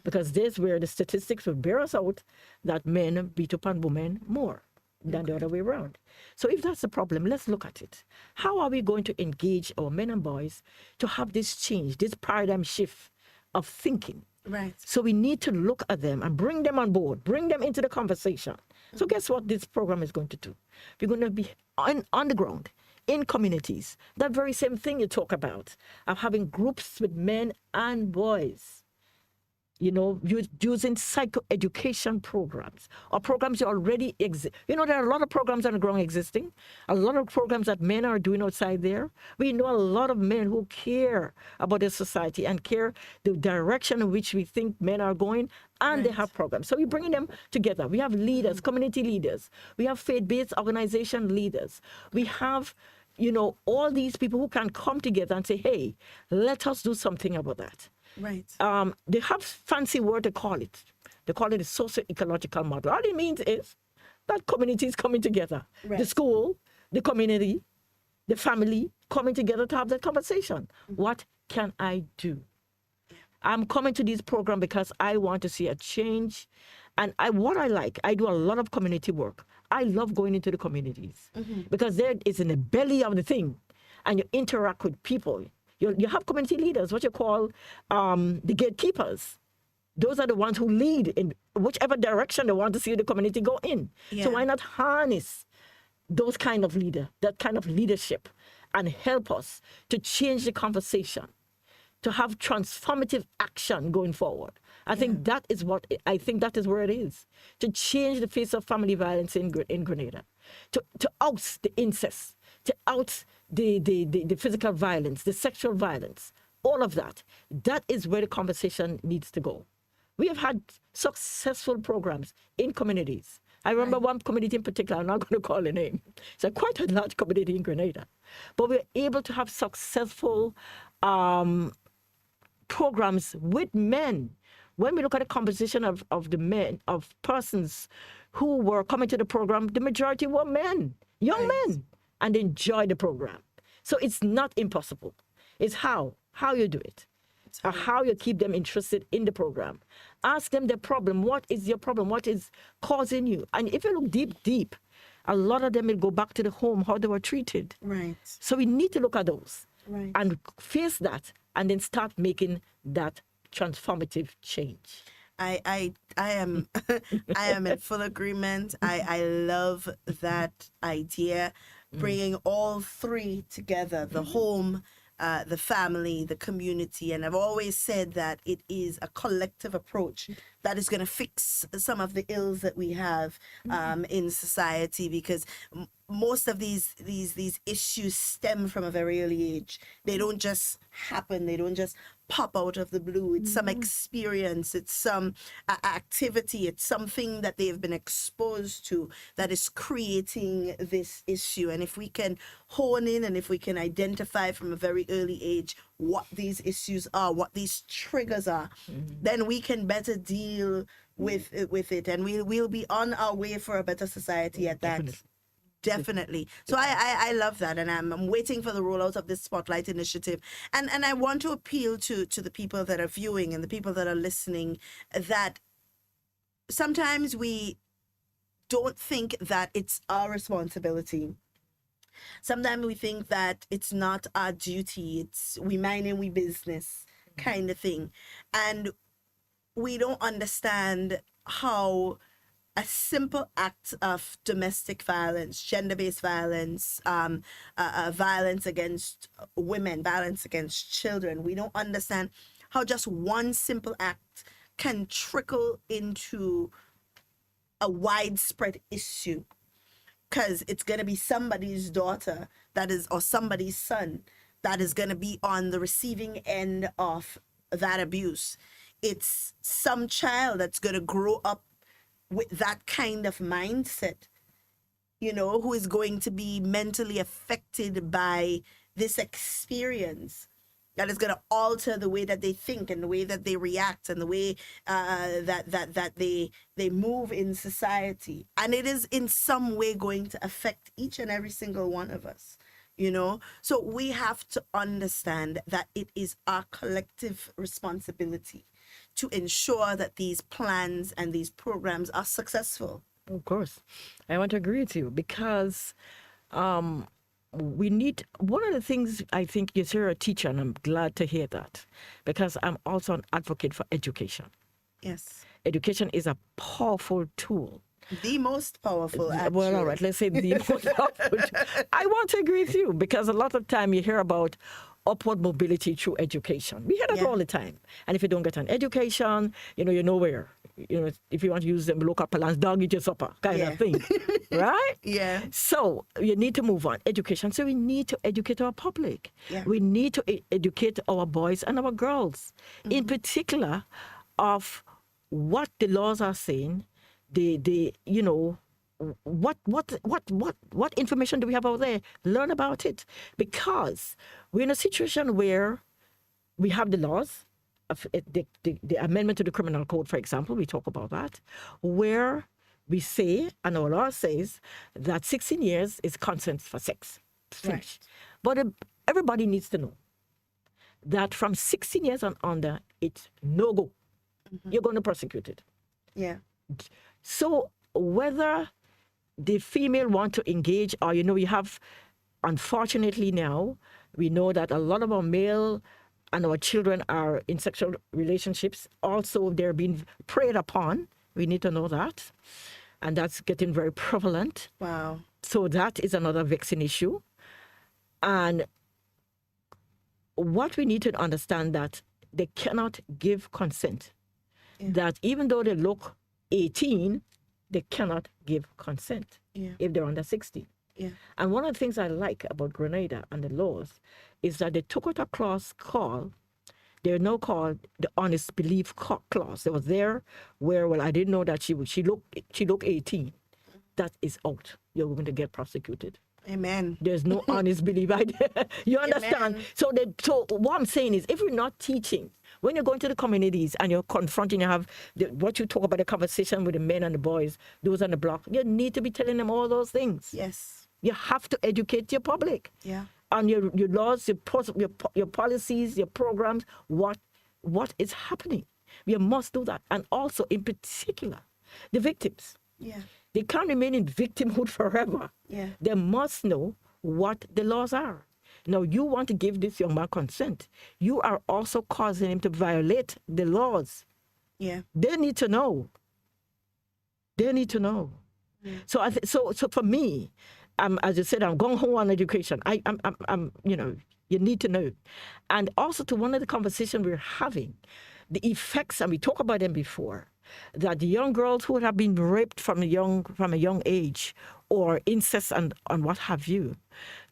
Because there's where the statistics will bear us out that men beat up on women more than the other way around. So if that's the problem, let's look at it. How are we going to engage our men and boys to have this change, this paradigm shift of thinking? Right. So we need to look at them and bring them on board, bring them into the conversation. So guess what this program is going to do? We're going to be on the ground, in communities. That very same thing you talk about, of having groups with men and boys. You know, using psychoeducation programs or programs that already exist. You know, there are a lot of programs on the ground existing, a lot of programs that men are doing outside there. We know a lot of men who care about their society and care the direction in which we think men are going, and they have programs. So we're bringing them together. We have leaders, community leaders. We have faith-based organization leaders. We have, you know, all these people who can come together and say, hey, let us do something about that. Right. They have fancy word to call it. They call it a socio-ecological model. All it means is that community is coming together. Right. The school, the community, the family coming together to have that conversation. What can I do? I'm coming to this program because I want to see a change. And I do a lot of community work. I love going into the communities because there is in the belly of the thing and you interact with people. You have community leaders, what you call the gatekeepers. Those are the ones who lead in whichever direction they want to see the community go in. Yeah. So why not harness those kind of that kind of leadership and help us to change the conversation, to have transformative action going forward. I think that is where it is, to change the face of family violence in Grenada, to oust the incest, to oust the physical violence, the sexual violence, all of that. That is where the conversation needs to go. We have had successful programs in communities. I remember one community in particular, I'm not going to call the name. It's quite a large community in Grenada. But we're able to have successful programs with men. When we look at the composition of the men, of persons who were coming to the program, the majority were men, young men, and they enjoy the program. So it's not impossible. It's how you do it, or how you keep them interested in the program. Ask them their problem. What is your problem? What is causing you? And if you look deep, a lot of them will go back to the home, how they were treated. Right. So we need to look at those and face that, and then start making that transformative change. I am I am in full agreement. I love that idea, bringing all three together: the home, the family, the community. And I've always said that it is a collective approach that is going to fix some of the ills that we have in society, because most of these issues stem from a very early age. They don't just happen. They don't just pop out of the blue. It's some experience. It's some activity. It's something that they've been exposed to that is creating this issue. And if we can hone in and if we can identify from a very early age what these issues are, what these triggers are, then we can better deal with it, and we'll be on our way for a better society at that. Definitely. So I love that, and I'm waiting for the rollout of this Spotlight initiative. And I want to appeal to the people that are viewing and the people that are listening, that sometimes we don't think that it's our responsibility. Sometimes we think that it's not our duty. It's we mind and we business kind of thing. And we don't understand how a simple act of domestic violence, gender-based violence, violence against women, violence against children, we don't understand how just one simple act can trickle into a widespread issue, because it's going to be somebody's daughter that is, or somebody's son that is going to be on the receiving end of that abuse. It's some child that's going to grow up with that kind of mindset, you know, who is going to be mentally affected by this experience, that is going to alter the way that they think and the way that they react and the way that they move in society. And it is in some way going to affect each and every single one of us, you know. So we have to understand that it is our collective responsibility to ensure that these plans and these programs are successful. Of course. I want to agree with you, because we need, one of the things, I think you're a teacher, and I'm glad to hear that, because I'm also an advocate for education. Yes. Education is a powerful tool. The most powerful, actually. Well, all right, let's say the most powerful tool. I want to agree with you, because a lot of time you hear about upward mobility through education. We hear that all the time. And if you don't get an education, you're nowhere. If you want to use them local parlance, dog eat your supper kind of thing. Right? Yeah. So you need to move on. Education. So we need to educate our public. Yeah. We need to educate our boys and our girls, in particular of what the laws are saying, what information do we have out there? Learn about it, because we're in a situation where we have the laws, of the amendment to the criminal code, for example. We talk about that, where we say, and our law says, that 16 years is consent for sex. Finish. But everybody needs to know that from 16 years on under, it's no go. You're going to prosecute it. Yeah. So whether the female want to engage, or, we have, unfortunately now, we know that a lot of our male and our children are in sexual relationships. Also, they're being preyed upon. We need to know that. And that's getting very prevalent. Wow. So that is another vexing issue. And what we need to understand that they cannot give consent. Yeah. That even though they look 18, they cannot give consent if they're under 16. Yeah. And one of the things I like about Grenada and the laws is that they took out a clause called, they're now called the honest belief clause. They was there where, well, I didn't know that she looked 18. That is out. You're going to get prosecuted. Amen. There's no honest belief. You understand? Amen. So what I'm saying is, if we're not teaching, when you're going to the communities and you're confronting, you have what you talk about, the conversation with the men and the boys, those on the block, you need to be telling them all those things. Yes. You have to educate your public. Yeah. On your laws, your policies, your programs, what is happening. You must do that. And also, in particular, the victims. Yeah. They can't remain in victimhood forever. Yeah. They must know what the laws are. Now, you want to give this young man consent. You are also causing him to violate the laws. Yeah. They need to know. They need to know. So, so for me, as you said, I'm going home on education. I'm, you need to know. And also to one of the conversations we're having, the effects, and we talked about them before, that the young girls who have been raped from a young age, or incest and what have you,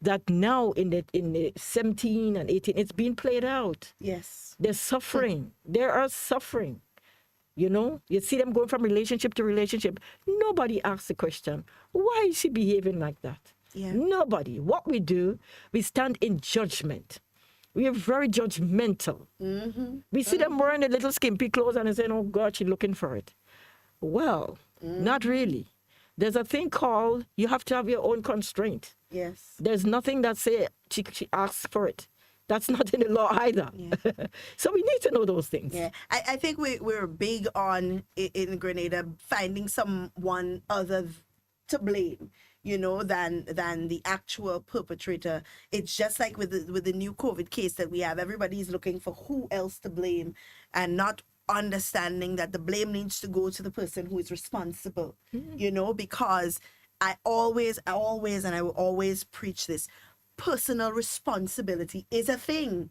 that now in the 17 and 18, it's being played out. Yes. They're suffering. They are suffering. You see them going from relationship to relationship. Nobody asks the question, why is she behaving like that? Yeah. Nobody. What we do, we stand in judgment. We are very judgmental. Mm-hmm. We see them wearing the little skimpy clothes and they say, oh God, she's looking for it. Well, not really. There's a thing called, you have to have your own constraint. Yes. There's nothing that say she asks for it. That's not in the law either. Yeah. So we need to know those things. Yeah, I think we're big on, in Grenada, finding someone other to blame, than the actual perpetrator. It's just like with the new COVID case that we have. Everybody's looking for who else to blame and not understanding that the blame needs to go to the person who is responsible, because I always, and I will always preach this, personal responsibility is a thing.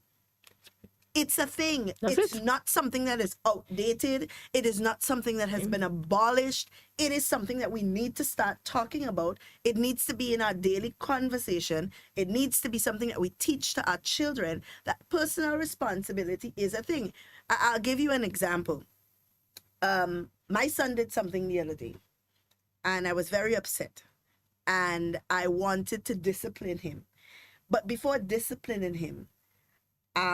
It's a thing. It's not something that is outdated. It is not something that has been abolished. It is something that we need to start talking about. It needs to be in our daily conversation. It needs to be something that we teach to our children, that personal responsibility is a thing. I'll give you an example. My son did something the other day, and I was very upset, and I wanted to discipline him. But before disciplining him,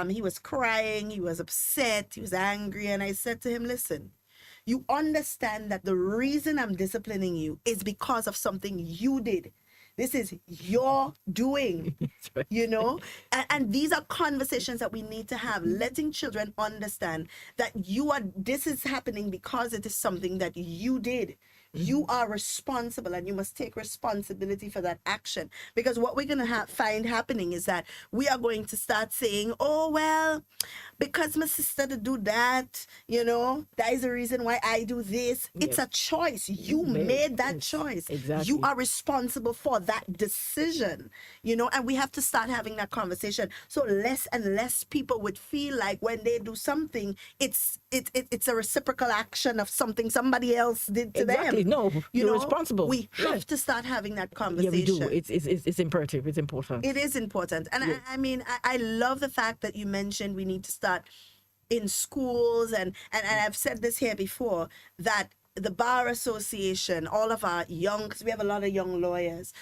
he was crying, he was upset, he was angry, and I said to him, listen, you understand that the reason I'm disciplining you is because of something you did. This is your doing, and these are conversations that we need to have, letting children understand that this is happening because it is something that you did. You are responsible, and you must take responsibility for that action. Because what we're going to find happening is that we are going to start saying, oh, well, because my sister to do that, that is the reason why I do this. Yes. It's a choice. You made that choice. Exactly. You are responsible for that decision, and we have to start having that conversation. So less and less people would feel like when they do something, it's a reciprocal action of something somebody else did to them. No, you're responsible. We have to start having that conversation. Yeah, we do. It's imperative. It's important. It is important. And I love the fact that you mentioned we need to start in schools. And I've said this here before, that the Bar Association, all of our because we have a lot of young lawyers,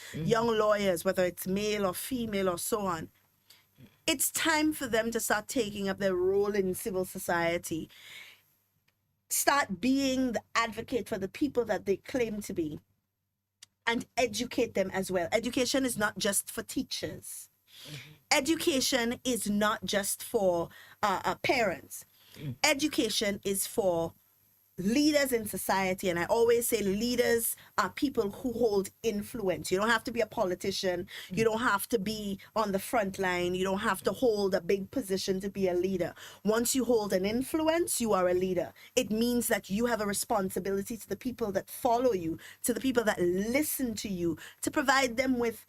whether it's male or female or so on, it's time for them to start taking up their role in civil society. start being the advocate for the people that they claim to be and educate them as well. Education is not just for teachers. Education is not just for parents. Education is for leaders in society, and I always say leaders are people who hold influence. You don't have to be a politician. You don't have to be on the front line. You don't have to hold a big position to be a leader. Once you hold an influence, you are a leader. It means that you have a responsibility to the people that follow you, to the people that listen to you, to provide them with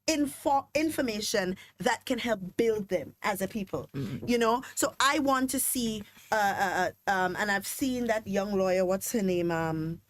information that can help build them as a people, you know. So I want to see and I've seen that young lawyer, what's her name,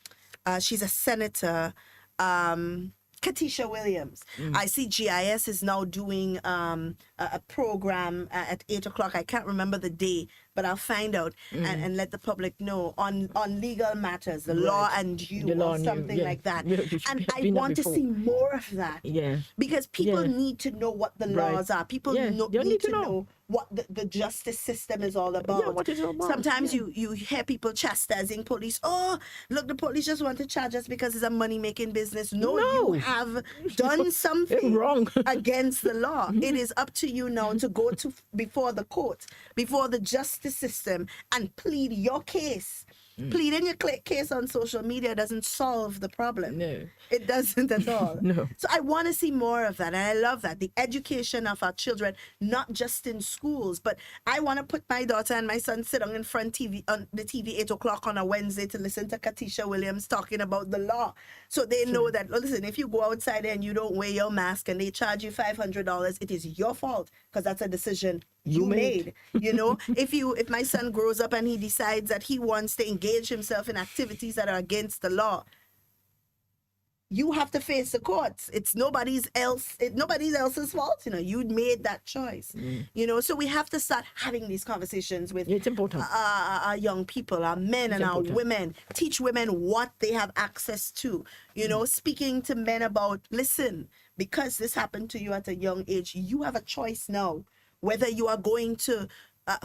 she's a senator, Katisha Williams. I see GIS is now doing a program at 8 o'clock. I can't remember the day, but I'll find out and let the public know on legal matters, the law and you, The law or and you, something yeah. like that. Yeah, you should And have I been there want to before. see more of that. Yeah. Because people Yeah. need to know what the Right. laws are. People Yeah, they need to know what the justice system is all about. what it's all about, Sometimes yeah. you hear people chastising police. Oh, look, the police just want to charge us because it's a money-making business. No, No. you have done something Wrong. against the law. It is up to you now to go to before the court, before the justice system, and plead your case. Pleading your case on social media doesn't solve the problem. No. It doesn't at all. No. So I want to see more of that. And I love that. The education of our children, not just in schools, but I want to put my daughter and my son sit on in front on the TV 8 o'clock on a Wednesday to listen to Katisha Williams talking about the law. So they know that, listen, if you go outside and you don't wear your mask and they charge you $500, it is your fault because that's a decision you made. You know, if my son grows up and he decides that he wants to engage himself in activities that are against the law, you have to face the courts. It's nobody else's fault. You know, you made that choice. You know, so we have to start having these conversations with It's important. our young people, our men and our women. Teach women what they have access to. You know, speaking to men about, listen, because this happened to you at a young age, you have a choice now whether you are going to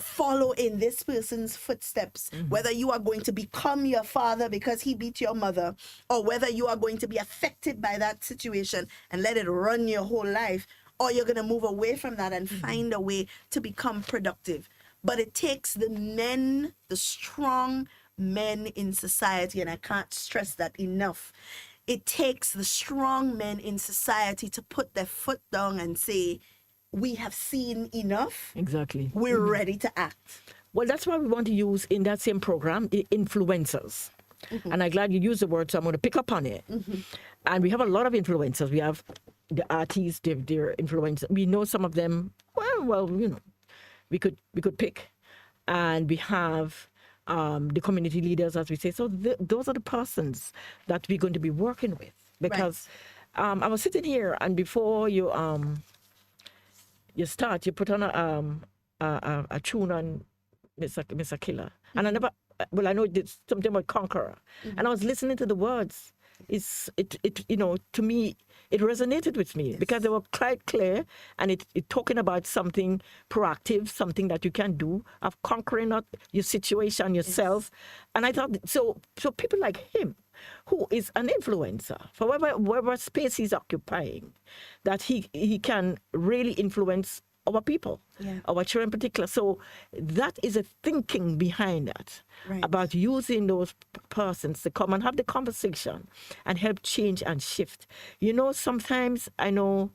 follow in this person's footsteps, whether you are going to become your father because he beat your mother, or whether you are going to be affected by that situation and let it run your whole life, or you're going to move away from that and find a way to become productive. But it takes the men, the strong men in society, and I can't stress that enough. It takes the strong men in society to put their foot down and say, we have seen enough. Exactly. We're ready to act. Well, that's why we want to use in that same program the influencers. And I'm glad you used the word, so I'm going to pick up on it. And we have a lot of influencers. We have the artists, they're influencers. We know some of them, well, you know, we could pick. And we have the community leaders, as we say. So those are the persons that we're going to be working with. Because I was sitting here, and before you start, you put on a tune on Mr. Killer. And I never, I know it's something about Conqueror. And I was listening to the words. It you know, to me, it resonated with me because they were quite clear, and it talking about something proactive, something that you can do of conquering not your situation yourself. And I thought, so people like him, who is an influencer for whatever space he's occupying, that he can really influence our people, our children in particular. So that is a thinking behind that, about using those persons to come and have the conversation and help change and shift. You know, sometimes I know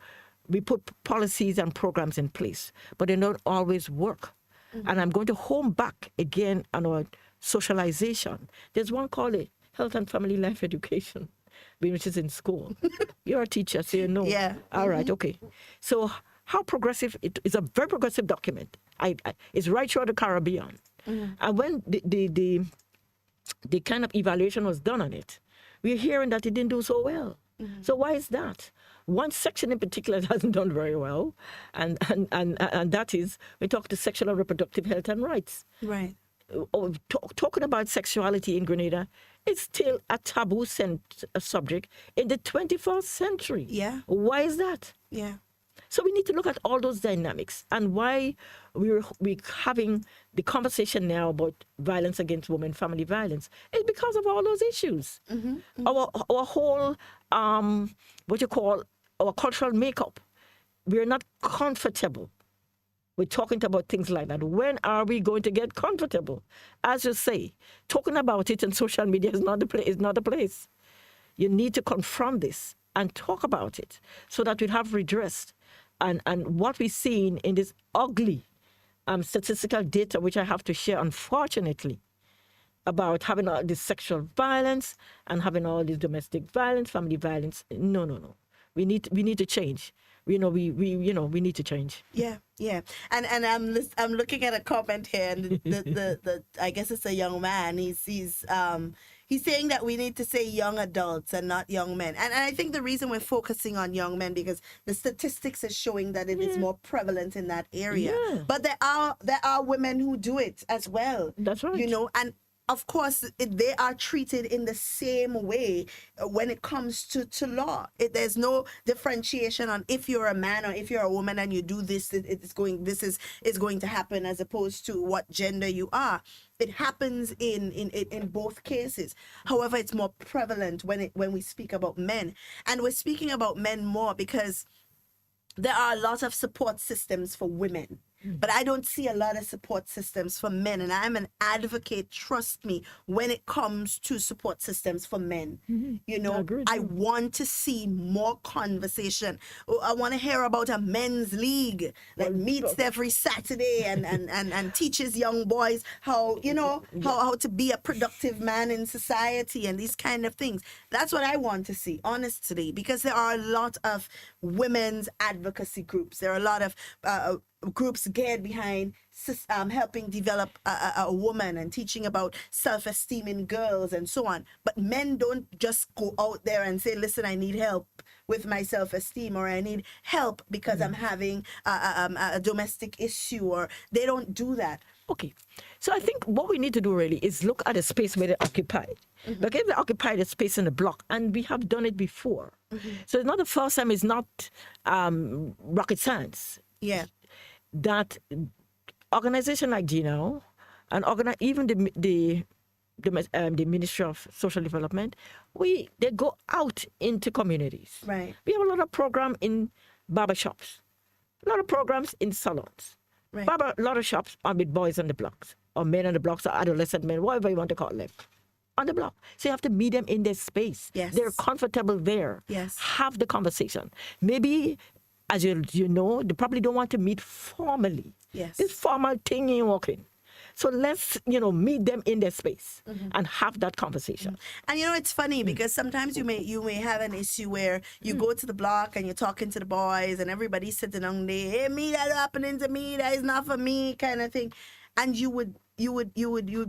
we put policies and programs in place, but they don't always work. And I'm going to home back again on our socialization. There's one called it Health and Family Life Education, which is in school. You're a teacher, so you know. Yeah. All right, okay. So how progressive, it is a very progressive document. It's right throughout the Caribbean. And when the kind of evaluation was done on it, we're hearing that it didn't do so well. So why is that? One section in particular hasn't done very well, and that is, we talk to sexual and reproductive health and rights. Right. Talking about sexuality in Grenada, it's still a taboo subject in the 21st century. Yeah. Why is that? Yeah. So we need to look at all those dynamics and why we're having the conversation now about violence against women, family violence. It's because of all those issues. Our whole, what you call, our cultural makeup. We're not comfortable with talking about things like that. When are we going to get comfortable? As you say, talking about it on social media is not the place. You need to confront this and talk about it so that we have redress. And what we're seeing in this ugly statistical data, which I have to share, unfortunately, about having all this sexual violence and having all this domestic violence, family violence. No. We need to change. We need to change. Yeah. And I'm looking at a comment here, and the I guess it's a young man. He's saying that we need to say young adults and not young men. And I think the reason we're focusing on young men because the statistics is showing that it is more prevalent in that area. Yeah. But there are women who do it as well. That's right. And of course, they are treated in the same way when it comes to law. There's no differentiation on if you're a man or if you're a woman and you do this, this is going to happen as opposed to what gender you are. It happens in both cases. However, it's more prevalent when we speak about men, and we're speaking about men more because there are a lot of support systems for women. But I don't see a lot of support systems for men. And I'm an advocate, trust me, when it comes to support systems for men. I want to see more conversation. I want to hear about a men's league that meets every Saturday and teaches young boys how to be a productive man in society and these kind of things. That's what I want to see, honestly, because there are a lot of women's advocacy groups. There are a lot of groups geared behind helping develop a woman and teaching about self-esteem in girls and so on. But men don't just go out there and say, listen, I need help with my self-esteem, or I need help because I'm having a domestic issue, or they don't do that. Okay. So I think what we need to do really is look at the space where they occupy. Because they occupy the space in the block, and we have done it before. So it's not the first time, it's not rocket science. Yeah. That organization like GNO and even the Ministry of Social Development, they go out into communities. Right. We have a lot of program in barbershops, a lot of programs in salons, Right. a lot of shops are with boys on the blocks, or men on the blocks, or adolescent men, whatever you want to call them, on the block. So you have to meet them in their space. Yes. They're comfortable there. Yes. Have the conversation. Maybe, as you know, they probably don't want to meet formally. Yes. This formal thing ain't working. So let's, meet them in their space and have that conversation. And it's funny because sometimes you may have an issue where you go to the block and you're talking to the boys and everybody's sitting on there, hey, me, that's happening to me, that is not for me, kind of thing. And you would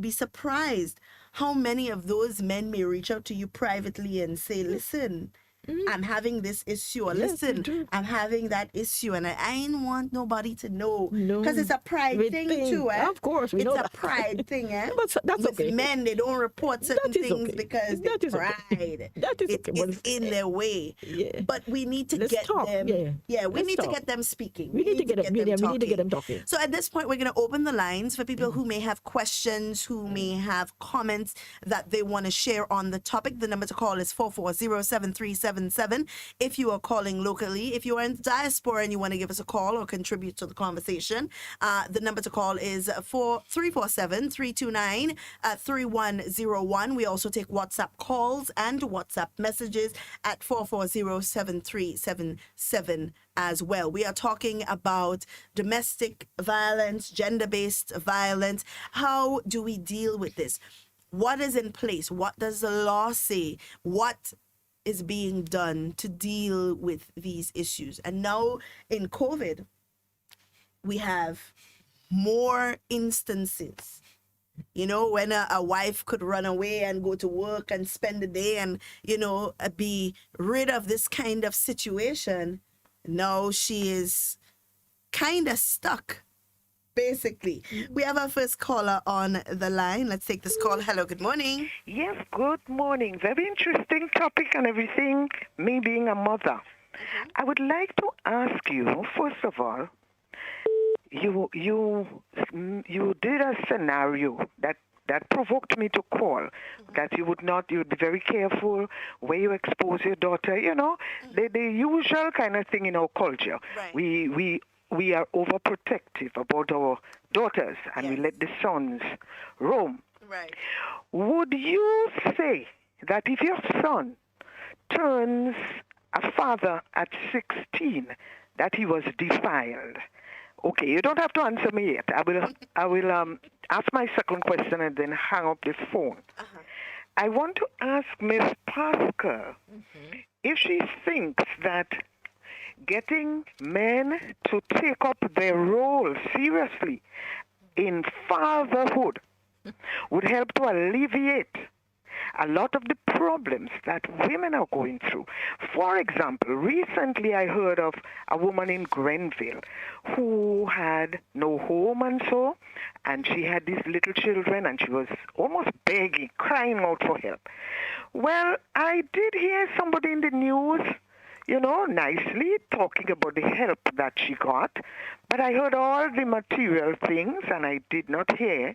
be surprised how many of those men may reach out to you privately and say, listen, I'm having this issue, or Yes, listen, they do. I'm having that issue, and I ain't want nobody to know. No. Because it's a pride thing too, eh? Of course, we it's know a that. pride thing, eh? But that's With okay. men, they don't report certain That is things okay. because That they is okay. pride. That is okay. It's in their way. Yeah. But we need to Let's get talk. them. Yeah. We Let's need to talk. get them speaking. We need to get them talking. So at this point, we're going to open the lines for people who may have questions, who may have comments that they want to share on the topic. The number to call is 440-7377. If you are calling locally, if you are in the diaspora and you want to give us a call or contribute to the conversation, the number to call is 347-329-3101. We also take WhatsApp calls and WhatsApp messages at 440-7377 as well. We are talking about domestic violence, gender-based violence. How do we deal with this? What is in place? What does the law say? What is being done to deal with these issues? And now in COVID, we have more instances. When a wife could run away and go to work and spend the day and, be rid of this kind of situation, now she is kind of stuck, basically. We have our first caller on the line. Let's take this call. Hello, good morning. Yes, good morning. Very interesting topic and everything. Me being a mother. I would like to ask you, first of all, you did a scenario that provoked me to call, that you'd be very careful where you expose your daughter, the usual kind of thing in our culture. Right. We are overprotective about our daughters, and we let the sons roam. Right. Would you say that if your son turns a father at 16, that he was defiled? Okay, you don't have to answer me yet. I will ask my second question and then hang up the phone. I want to ask Miss Pascal if she thinks that getting men to take up their role seriously in fatherhood would help to alleviate a lot of the problems that women are going through. For example, recently I heard of a woman in Grenville who had no home and she had these little children, and she was almost begging, crying out for help. Well, I did hear somebody in the news, nicely talking about the help that she got, but I heard all the material things, and I did not hear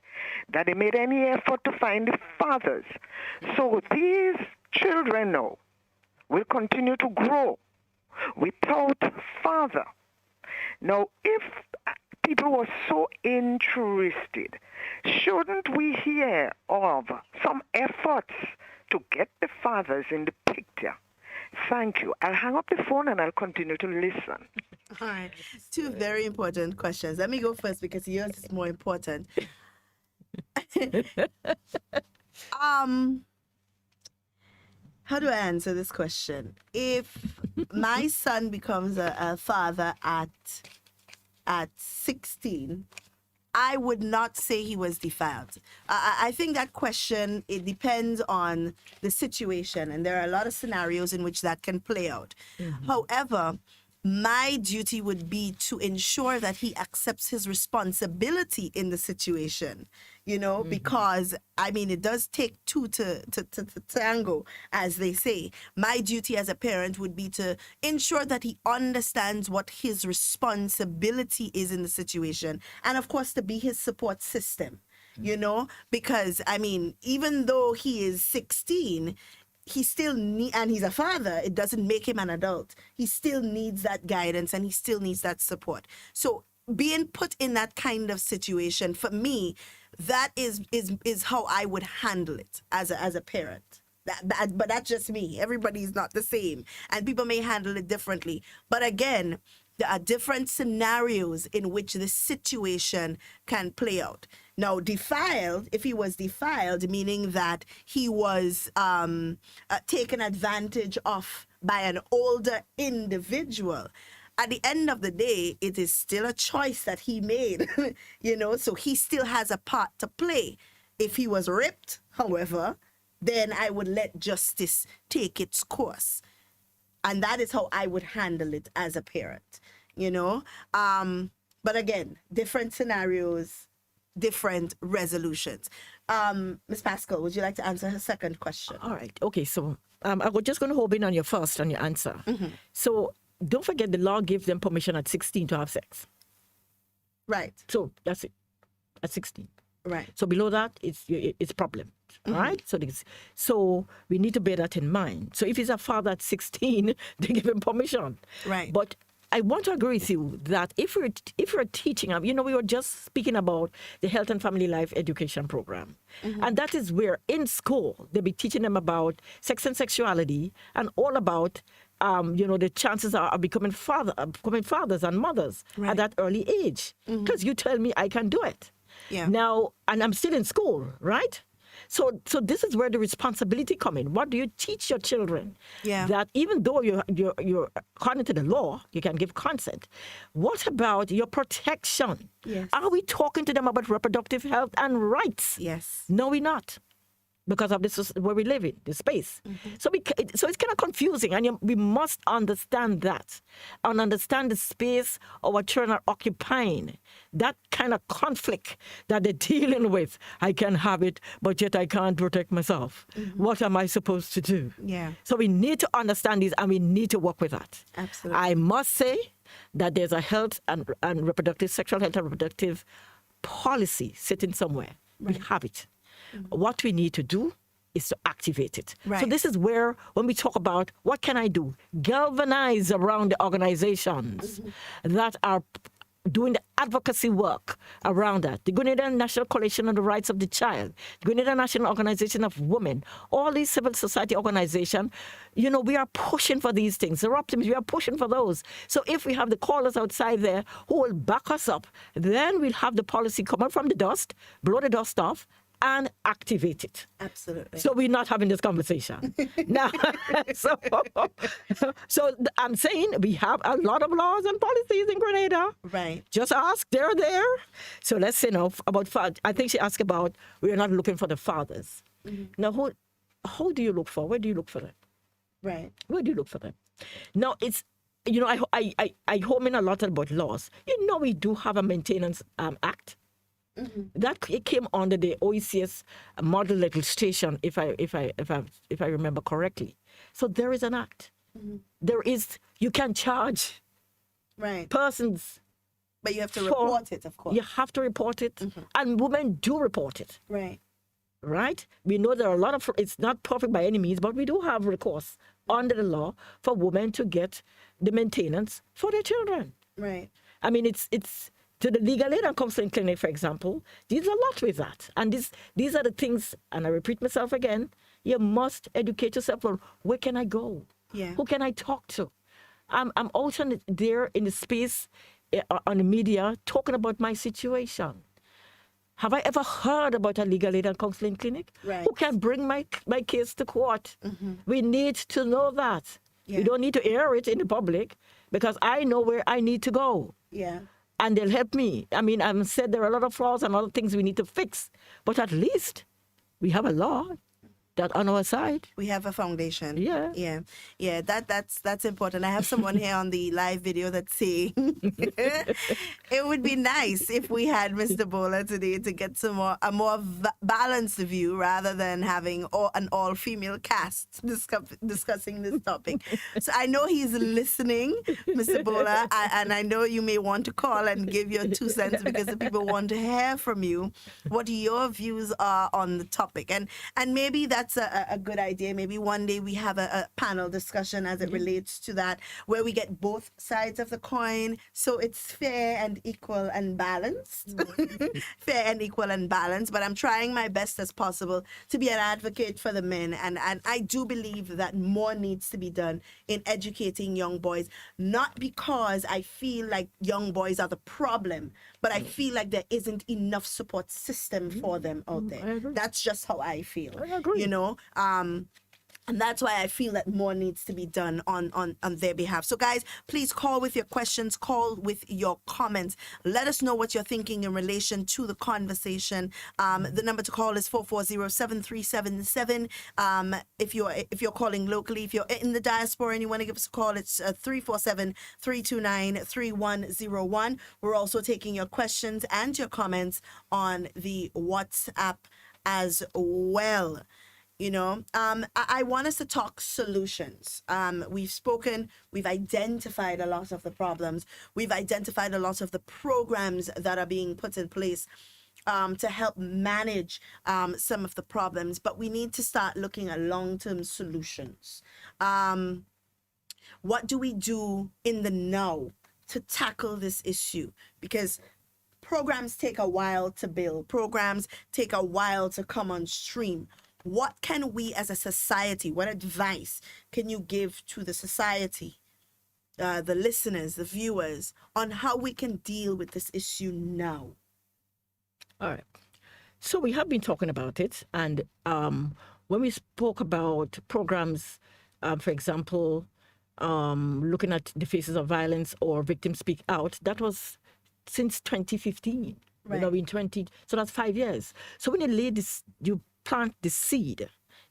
that they made any effort to find the fathers. So these children now will continue to grow without father. Now, if people were so interested, shouldn't we hear of some efforts to get the fathers in the picture? Thank you. I'll hang up the phone and I'll continue to listen. All right. Two very important questions. Let me go first because yours is more important. How do I answer this question? If my son becomes a father at 16, I would not say he was defiled. I think that question, it depends on the situation, and there are a lot of scenarios in which that can play out. However, my duty would be to ensure that he accepts his responsibility in the situation, because, it does take two to tango, as they say. My duty as a parent would be to ensure that he understands what his responsibility is in the situation, and of course, to be his support system, because, even though he is 16, he still and he's a father, it doesn't make him an adult. He still needs that guidance and he still needs that support. So being put in that kind of situation, for me, that is how I would handle it as a parent. But that's just me. Everybody's not the same, and people may handle it differently. But again, there are different scenarios in which the situation can play out. Now, defiled, if he was defiled, meaning that he was taken advantage of by an older individual, at the end of the day, it is still a choice that he made, so he still has a part to play. If he was ripped, however, then I would let justice take its course. And that is how I would handle it as a parent, But again, different scenarios, different resolutions. Ms. Pascal, would you like to answer her second question? All right. Okay. So I was just going to hone in on your answer. So don't forget the law gives them permission at 16 to have sex. Right. So that's it. At 16. Right. So below that, it's a problem. Right? So we need to bear that in mind. So if he's a father at 16, they give him permission. Right. But I want to agree with you that if we're teaching, we were just speaking about the Health and Family Life Education Program. And that is where in school, they'll be teaching them about sex and sexuality and all about, the chances of becoming fathers and mothers at that early age. Because you tell me I can do it. Yeah. Now, and I'm still in school, right? So this is where the responsibility come in. What do you teach your children? Yeah. That even though you're according to the law, you can give consent. What about your protection? Yes. Are we talking to them about reproductive health and rights? Yes. No, we're not. because of this where we live in, the space. So so it's kind of confusing, and we must understand that and understand the space our children are occupying. That kind of conflict that they're dealing with. I can have it, but yet I can't protect myself. What am I supposed to do? Yeah. So we need to understand this, and we need to work with that. Absolutely. I must say that there's a health and reproductive, sexual health and reproductive policy sitting somewhere. We have it. What we need to do is to activate it. Right. So this is where, when we talk about what can I do, galvanize around the organizations that are doing the advocacy work around that. The Grenada National Coalition on the Rights of the Child, the Grenada National Organization of Women, all these civil society organizations, we are pushing for these things. They're optimists, we are pushing for those. So if we have the callers outside there who will back us up, then we'll have the policy come out from the dust, blow the dust off, and activate it. Absolutely. So we're not having this conversation. Now, so I'm saying we have a lot of laws and policies in Grenada. Right. Just ask, they're there. So let's say about I think she asked about we're not looking for the fathers. Now, who do you look for? Where do you look for them? Right. Where do you look for them? Now, it's, I home in a lot about laws. We do have a maintenance act. That it came under the OECS model legislation, if I remember correctly. So there is an act. There is, you can charge persons. But you have to report it, of course. You have to report it, and women do report it. Right. Right? We know there are a lot of, it's not perfect by any means, but we do have recourse under the law for women to get the maintenance for their children. Right. I mean, it's to the legal aid and counseling clinic, for example, there's a lot with that. And these are the things, and I repeat myself again, you must educate yourself on where can I go? Yeah. Who can I talk to? I'm also there in the space on the media talking about my situation. Have I ever heard about a legal aid and counseling clinic? Right. Who can bring my case to court? We need to know that. Yeah. We don't need to air it in the public because I know where I need to go. Yeah. And they'll help me. I mean, I've said there are a lot of flaws and other things we need to fix. But at least we have a law that on our side. We have a foundation. Yeah. Yeah. Yeah. That's important. I have someone here on the live video that's saying it would be nice if we had Mr. Bola today to get a more balanced view rather than having an all-female cast discussing this topic. So I know he's listening, Mr. Bola, and I know you may want to call and give your 2 cents because the people want to hear from you what your views are on the topic. And maybe that's a good idea. Maybe one day we have a panel discussion as it relates to that, where we get both sides of the coin, so it's fair and equal and balanced. Fair and equal and balanced. But I'm trying my best as possible to be an advocate for the men, and I do believe that more needs to be done in educating young boys, not because I feel like young boys are the problem, but I feel like there isn't enough support system for them out there. That's just how I feel. I agree. And that's why I feel that more needs to be done on their behalf. So guys, please call with your questions, call with your comments. Let us know what you're thinking in relation to the conversation. The number to call is 440-7377. If you're calling locally, if you're in the diaspora and you want to give us a call, it's 347-329-3101. We're also taking your questions and your comments on the WhatsApp as well. I want us to talk solutions. We've identified a lot of the problems. We've identified a lot of the programs that are being put in place to help manage some of the problems. But we need to start looking at long-term solutions. What do we do in the now to tackle this issue? Because programs take a while to build. Programs take a while to come on stream. What can we as a society, what advice can you give to the society, the listeners, the viewers, on how we can deal with this issue now? All right. So we have been talking about it. And when we spoke about programs, for example, looking at the faces of violence or victims speak out, that was since 2015. Right. So that's 5 years. So when you lay this, you plant the seed.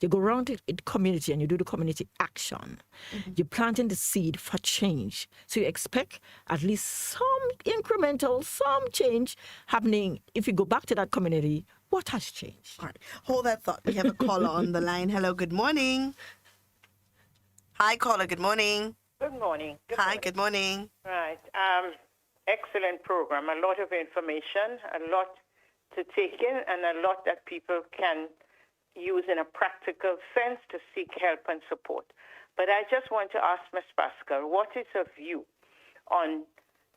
You go around the community and you do the community action. You're planting the seed for change. So you expect at least some incremental, some change happening. If you go back to that community, what has changed? All right. Hold that thought. We have a caller on the line. Hello, good morning. Hi, caller, good morning. Good morning. Good morning. Right. Excellent program. A lot of information, a lot to take in, and a lot that people can use in a practical sense to seek help and support. But I just want to ask Ms. Pascal, what is her view on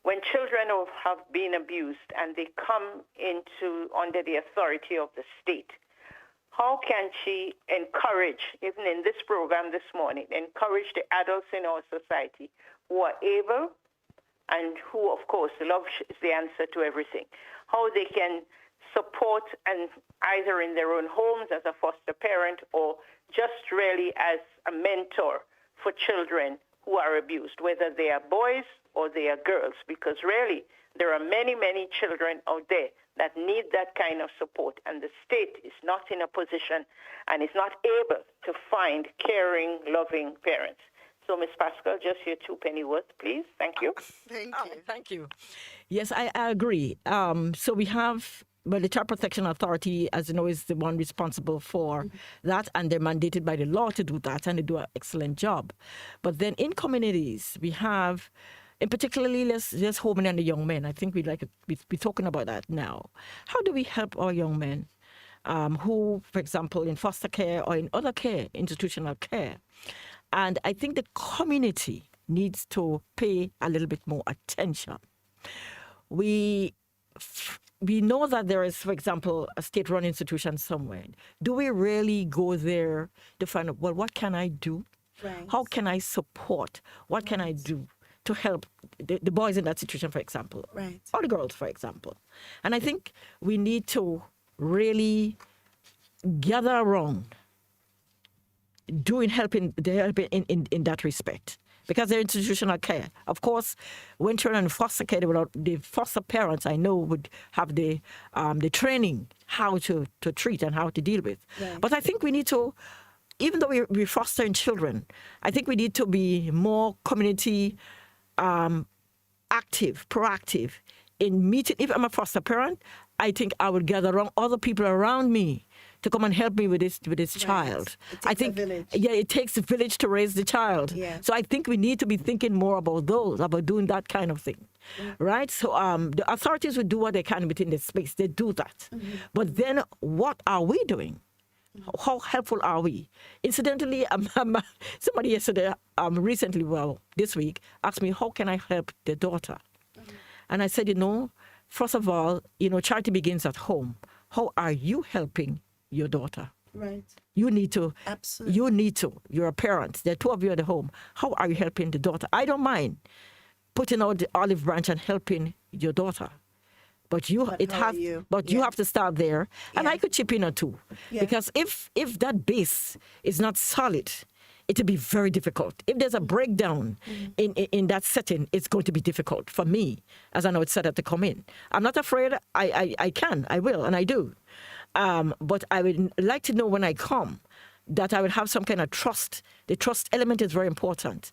when children have been abused and they come under the authority of the state? How can she encourage, even in this program this morning, encourage the adults in our society who are able and who, of course, love is the answer to everything, how they can support and either in their own homes as a foster parent or just really as a mentor for children who are abused, whether they are boys or they are girls, because really there are many, many children out there that need that kind of support, and the state is not in a position and is not able to find caring, loving parents. So, Ms. Pascal, just your 2 penny worth, please. Thank you. Thank you. Yes, I agree. So we have, the Child Protection Authority, as you know, is the one responsible for that, and they're mandated by the law to do that, and they do an excellent job. But then in communities, we have, and particularly, let's home in on the young men. I think we'd like to be talking about that now. How do we help our young men who, for example, in foster care or in other care, institutional care? And I think the community needs to pay a little bit more attention. We know that there is, for example, a state-run institution somewhere. Do we really go there to find out, well, what can I do? Right. How can I support? What can I do to help the boys in that situation, for example? Right. Or the girls, for example. And I think we need to really gather around helping in that respect. Because they're institutional care. Of course, when children in foster care, the foster parents, I know, would have the training how to treat and how to deal with. Right. But I think we need to, even though we're fostering children, I think we need to be more community active, proactive in meeting. If I'm a foster parent, I think I would gather around other people around me to come and help me with this child. It takes I think, a village. yeah, it takes a village to raise the child. Yeah. So I think we need to be thinking more about doing that kind of thing, right? So the authorities will do what they can within the space. They do that. But then what are we doing? How helpful are we? Incidentally, somebody yesterday, recently, this week, asked me, how can I help the daughter? And I said, first of all, charity begins at home. How are you helping your daughter? Right. You need to. Absolutely. You need to. You're a parent. There are 2 of you at the home. How are you helping the daughter? I don't mind putting out the olive branch and helping your daughter. But you have to start there. And I could chip in or 2. Yeah. Because if that base is not solid, it will be very difficult. If there's a breakdown in that setting, it's going to be difficult for me as an outsider to come in. I'm not afraid. I will, and I do. But I would like to know when I come that I would have some kind of trust. The trust element is very important.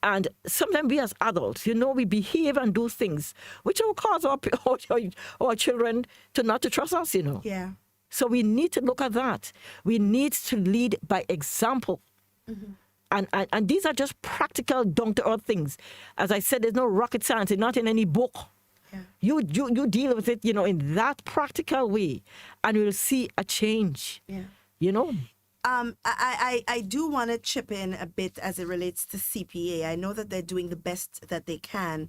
And sometimes we as adults, we behave and do things which will cause our children to not to trust us, Yeah. So we need to look at that. We need to lead by example. And these are just practical, down-to-earth things. As I said, there's no rocket science. It's not in any book. Yeah. You deal with it, in that practical way, and you'll see a change. Yeah. I do want to chip in a bit as it relates to CPA. I know that they're doing the best that they can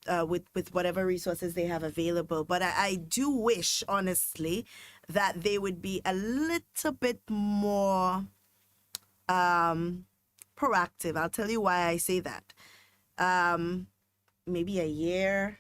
with whatever resources they have available. But I do wish, honestly, that they would be a little bit more proactive. I'll tell you why I say that. Maybe a year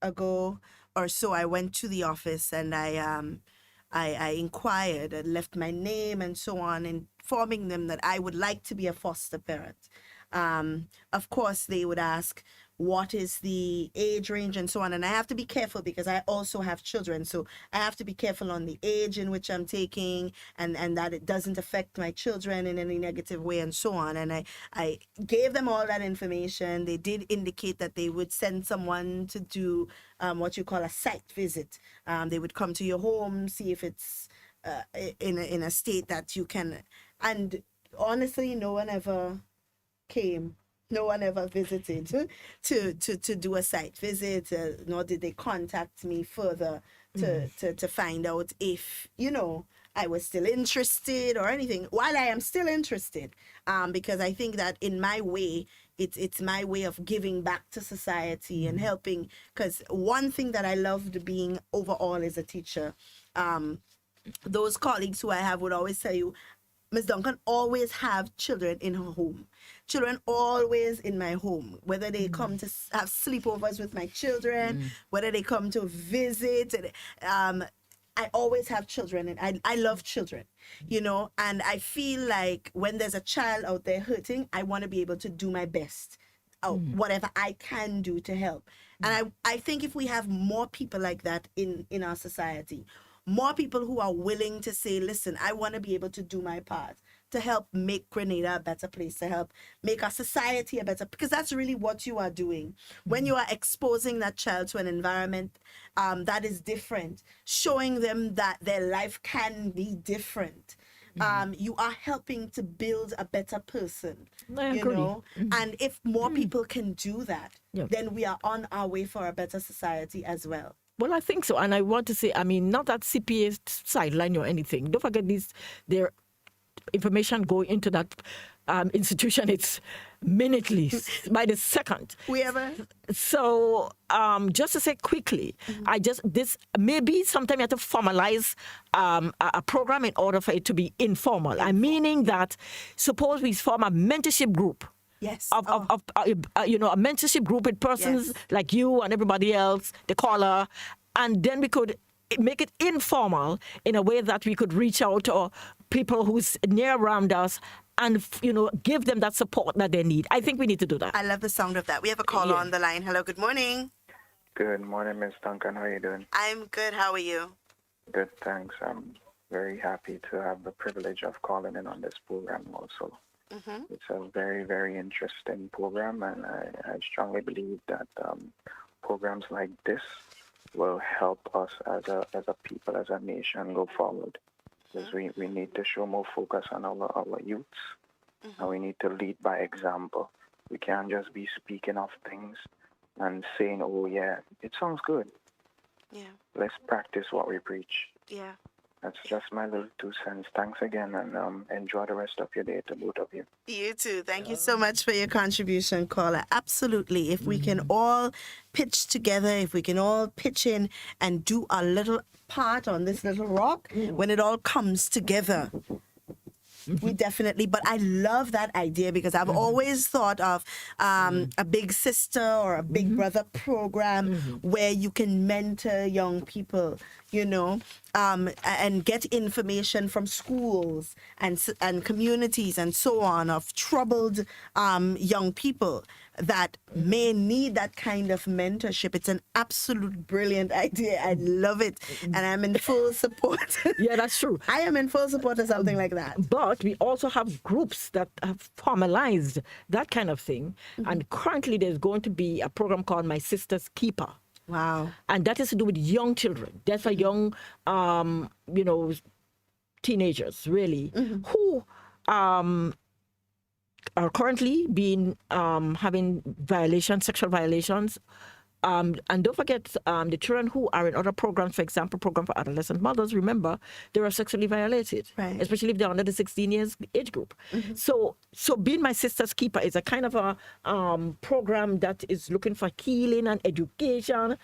ago or so, I went to the office and I inquired and left my name and so on, informing them that I would like to be a foster parent. Of course, they would ask, what is the age range and so on. And I have to be careful because I also have children. So I have to be careful on the age in which I'm taking and that it doesn't affect my children in any negative way and so on. And I gave them all that information. They did indicate that they would send someone to do what you call a site visit. They would come to your home, see if it's in a state that you can. And honestly, no one ever came. No one ever visited to do a site visit, nor did they contact me further to find out if, I was still interested or anything. While I am still interested, because I think that in my way, it's my way of giving back to society and helping. Because one thing that I loved being overall as a teacher, those colleagues who I have would always tell you, Ms. Duncan always have children in her home. Children always in my home, whether they come to have sleepovers with my children, whether they come to visit. I always have children, and I love children, and I feel like when there's a child out there hurting, I want to be able to do my best, whatever I can do to help. And I think if we have more people like that in our society, more people who are willing to say, listen, I want to be able to do my part to help make Grenada a better place, to help make our society a better, because that's really what you are doing. When you are exposing that child to an environment that is different, showing them that their life can be different, you are helping to build a better person, And if more people can do that, then we are on our way for a better society as well. Well, I think so. And I want to say, not that CPA sideline or anything. Don't forget their information going into that institution. It's minutely, by the second. So just to say quickly, maybe sometime you have to formalize a program in order for it to be informal. I'm meaning that suppose we form a mentorship group. Yes. A mentorship group with persons like you and everybody else, the caller, and then we could make it informal in a way that we could reach out to people who's near around us and, give them that support that they need. I think we need to do that. I love the sound of that. We have a caller on the line. Hello, good morning. Good morning, Ms. Duncan. How are you doing? I'm good. How are you? Good, thanks. I'm very happy to have the privilege of calling in on this program also. It's a very, very interesting program, and I strongly believe that programs like this will help us as a people, as a nation, go forward. Because we need to show more focus on our youths, and we need to lead by example. We can't just be speaking of things and saying, oh, yeah, it sounds good. Yeah. Let's practice what we preach. Yeah. That's just my little 2 cents. Thanks again, and enjoy the rest of your day to both of you. You too. Thank you so much for your contribution, caller. Absolutely. If we can all pitch together, if we can all pitch in and do a little part on this little rock, when it all comes together, we definitely, but I love that idea because I've always thought of a big sister or a big brother program where you can mentor young people, and get information from schools and communities and so on of troubled young people that may need that kind of mentorship. It's an absolute brilliant idea. I love it. And I'm in full support. Yeah, that's true. I am in full support of something like that. But we also have groups that have formalized that kind of thing. And currently there's going to be a program called My Sister's Keeper. Wow. And that is to do with young children. That's for young, teenagers, really, who are currently being having sexual violations. And don't forget the children who are in other programs, for example, program for adolescent mothers, remember, they are sexually violated, right, especially if they're under the 16 years age group. So Being My Sister's Keeper is a kind of a program that is looking for healing and education.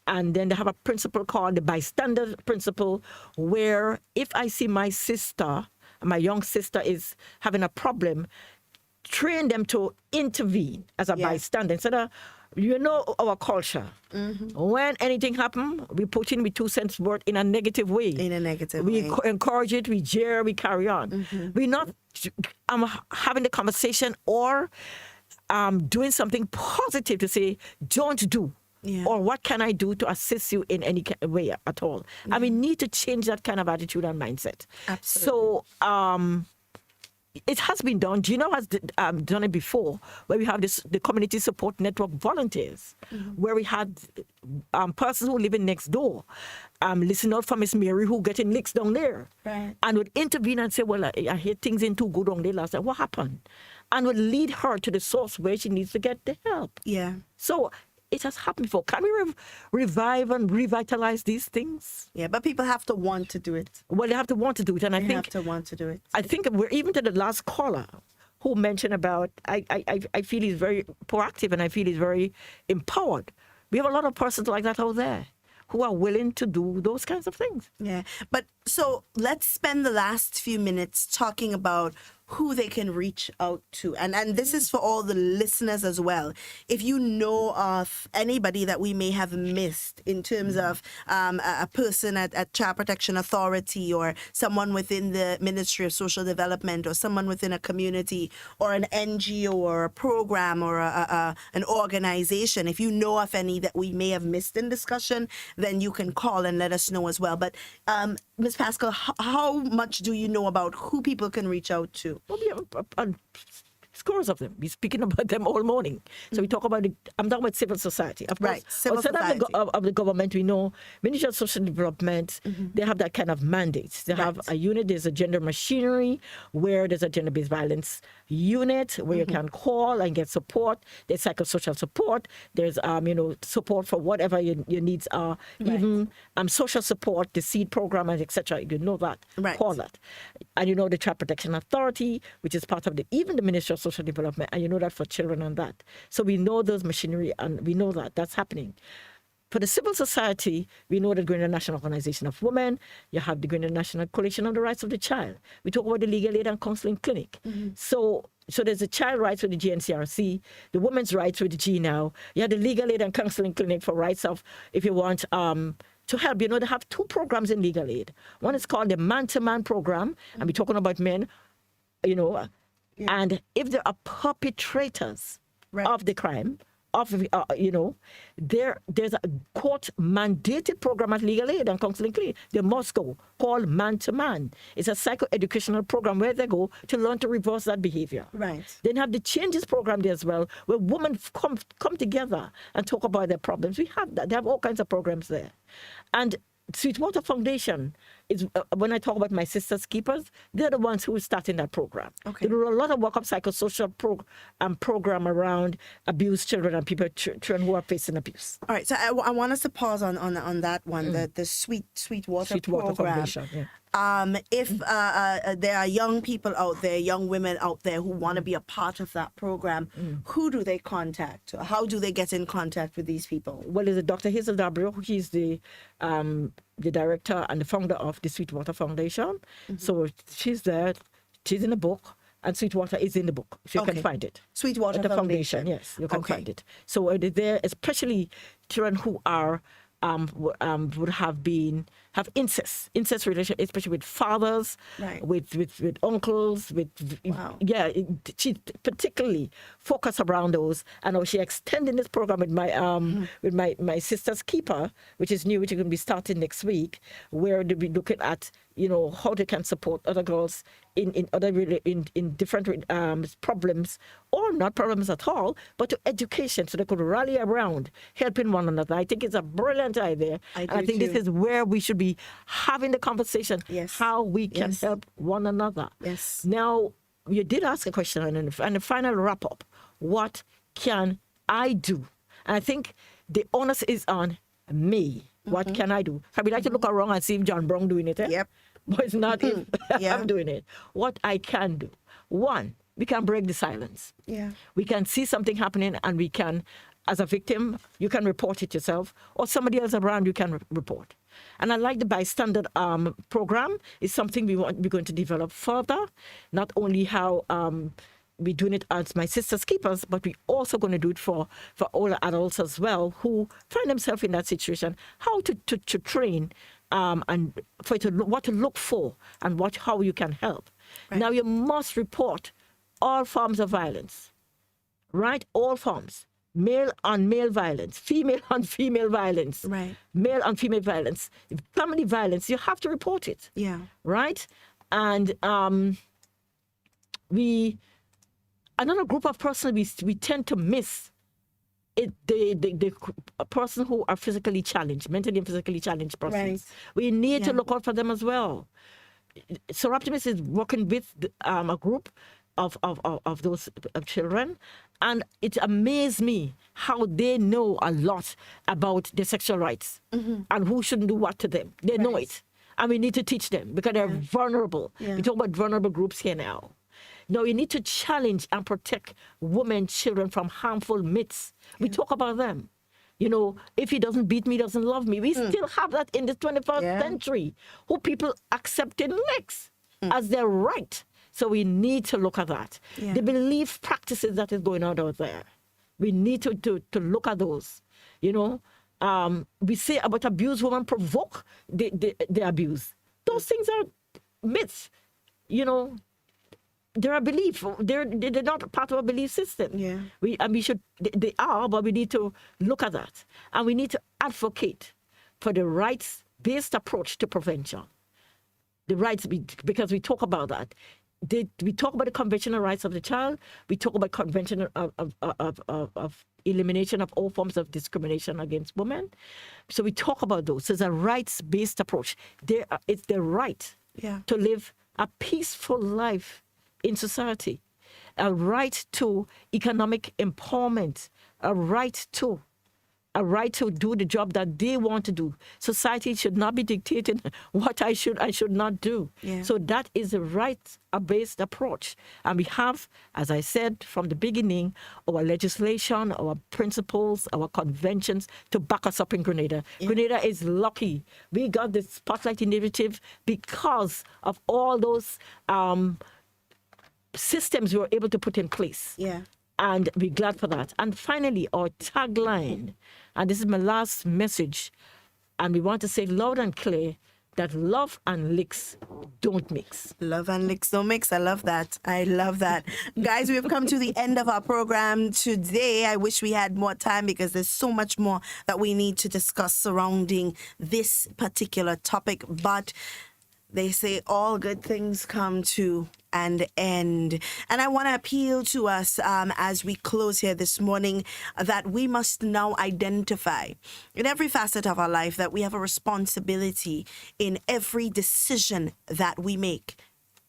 And then they have a principle called the bystander principle, where if I see my sister, my young sister is having a problem, train them to intervene as a bystander instead of, our culture. When anything happens, we put in with 2 cents worth in a negative way. We encourage it, we jeer, we carry on. We're not having the conversation or doing something positive to say, don't do. Yeah. Or what can I do to assist you in any way at all? And we need to change that kind of attitude and mindset. Absolutely. So it has been done. Gino has done it before, where we have the community support network volunteers, where we had persons who living next door listen out for Miss Mary who getting licks down there, Right. and would intervene and say, well, I hear things ain't too good down there last night. What happened? And would lead her to the source where she needs to get the help. Yeah. So it has happened before. Can we revive and revitalize these things? Yeah, but people have to want to do it. Well, they have to want to do it, and They have to want to do it. I think we're even to the last caller who mentioned about, I feel he's very proactive and I feel he's very empowered. We have a lot of persons like that out there who are willing to do those kinds of things. Yeah. But so let's spend the last few minutes talking about who they can reach out to. And this is for all the listeners as well. If you know of anybody that we may have missed in terms of a person at Child Protection Authority, or someone within the Ministry of Social Development, or someone within a community or an NGO or a program or an organization, if you know of any that we may have missed in discussion, then you can call and let us know as well. But Ms. Pascal, how much do you know about who people can reach out to? Well, we have scores of them. We're speaking about them all morning. So we talk about I'm talking about civil society. Of course, Right, civil outside society. of the government, we know Ministry of Social Development, they have that kind of mandate. They have a unit, there's a gender machinery, where there's a gender-based violence unit where you can call and get support. There's psychosocial support. There's support for whatever your needs are. Even social support, the seed program, and etc. You know that. Right. Call that. And you know the Child Protection Authority, which is part of even the Ministry of Social Development, and you know that for children and that. So we know those machinery, and we know that that's happening. For the civil society, we know the Grenada National Organization of Women. You have the Grenada National Coalition on the Rights of the Child. We talk about the Legal Aid and Counseling Clinic. So there's the child rights with the GNCRC, the women's rights with the GNOW. You have the Legal Aid and Counseling Clinic for rights of, if you want to help. You know, they have two programs in legal aid. One is called the Man-to-Man program, and we're talking about men, and if there are perpetrators of the crime, there's a court-mandated program at Legal Aid and Counseling Clinic. They must go, called Man to Man. It's a psychoeducational program where they go to learn to reverse that behavior. Right. Then have the Changes program there as well, where women come together and talk about their problems. We have that. They have all kinds of programs there. And Sweetwater Foundation is, when I talk about my sisters keepers, they're the ones who are starting that program. Okay. They do a lot of work of psychosocial program around abused children and children who are facing abuse. All right, so I want us to pause on that one, the Sweetwater program. Foundation, yeah. If there are young people out there, young women out there who want to be a part of that program, who do they contact? How do they get in contact with these people? Well, there's Dr. Hazel Dabrio. He's the director and the founder of the Sweetwater Foundation. So she's there. She's in the book. And Sweetwater is in the book, if you can find it. Sweetwater At the Foundation. Yes, you can find it. So it is there, especially children who are would have incest relation, especially with fathers, Right. with uncles, she particularly focus around those. And she extending this program with my sister's keeper, which is new, which is going to be starting next week, where they'll be looking at how they can support other girls in different problems, or not problems at all, but to education, so they could rally around helping one another. I think it's a brilliant idea. I think this is where we should be having the conversation, how we can help one another. Yes. Now, you did ask a question, and the final wrap-up, what can I do? And I think the onus is on me. What can I do? I would like to look around and see if John Brown doing it. Yep. But it's not if I'm doing it. What I can do. One, we can break the silence. Yeah. We can see something happening, and we can, as a victim, you can report it yourself, or somebody else around you can report. And I like the bystander program. It's something we're going to develop further. Not only how we're doing it as my sister's keepers, but we're also going to do it for all adults as well who find themselves in that situation, how to train and for what to look for and how you can help. Right. Now, you must report all forms of violence. right? All forms. Male on male violence, female on female violence, Right. male on female violence, family violence, you have to report it. Yeah. Right? And another group of persons we tend to miss it, the person who are physically challenged, mentally and physically challenged persons. Right. We need to Yeah. look out for them as well. So Optimist is working with a group of those children, and it amazed me how they know a lot about their sexual rights and who shouldn't do what to them. They know it, and we need to teach them because they're vulnerable. Yeah. We talk about vulnerable groups here now. Now, you need to challenge and protect women, children from harmful myths. We talk about them. You know, if he doesn't beat me, he doesn't love me. We still have that in the 21st Yeah. century, who people accepting licks as their right. So we need to look at that. Yeah. The belief practices that is going on out there. We need to look at those. You know, we say about abused women provoke the abuse. Those things are myths. You know, they're a belief. They're not part of a belief system. Yeah. We should. They are, but we need to look at that, and we need to advocate for the rights-based approach to prevention. The rights, because we talk about that. We talk about the conventional rights of the child. We talk about convention of elimination of all forms of discrimination against women. So we talk about those. So it's a rights-based approach. It's the right Yeah. to live a peaceful life in society, a right to economic empowerment, a right to do the job that they want to do. Society should not be dictating what I should not do. Yeah. So that is a right-based approach. And we have, as I said from the beginning, our legislation, our principles, our conventions to back us up in Grenada. Yeah. Grenada is lucky. We got the Spotlight Initiative because of all those systems we were able to put in place. Yeah. And we're glad for that. And finally, our tagline, and this is my last message, and we want to say loud and clear that love and licks don't mix. Love and licks don't mix. I love that. I love that. Guys, we've come to the end of our program today. I wish we had more time because there's so much more that we need to discuss surrounding this particular topic. But they say all good things come to an end. And I want to appeal to us as we close here this morning that we must now identify in every facet of our life that we have a responsibility in every decision that we make.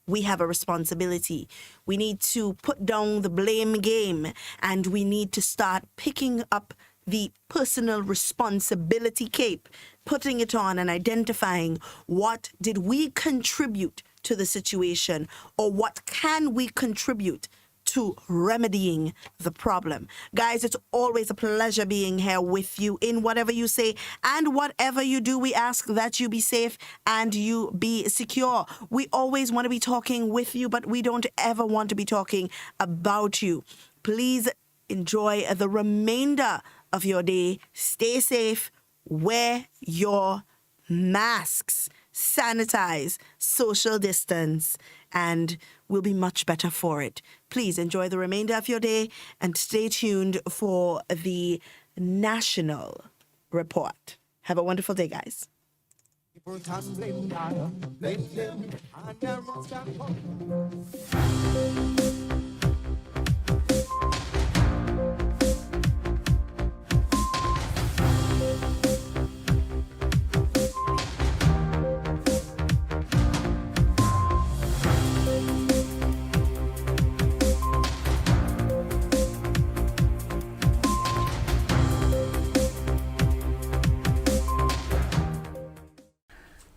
We have a responsibility. We need to put down the blame game, and we need to start picking up the personal responsibility cape, putting it on and identifying what did we contribute to the situation, or what can we contribute to remedying the problem. Guys, it's always a pleasure being here with you in whatever you say and whatever you do. We ask that you be safe and you be secure. We always want to be talking with you, but we don't ever want to be talking about you. Please enjoy the remainder of your day. Stay safe. Wear your masks. Sanitize, social distance, and we'll be much better for it. Please enjoy the remainder of your day and stay tuned for the national report. Have a wonderful day, guys. People tumbling down, let them and the rocks that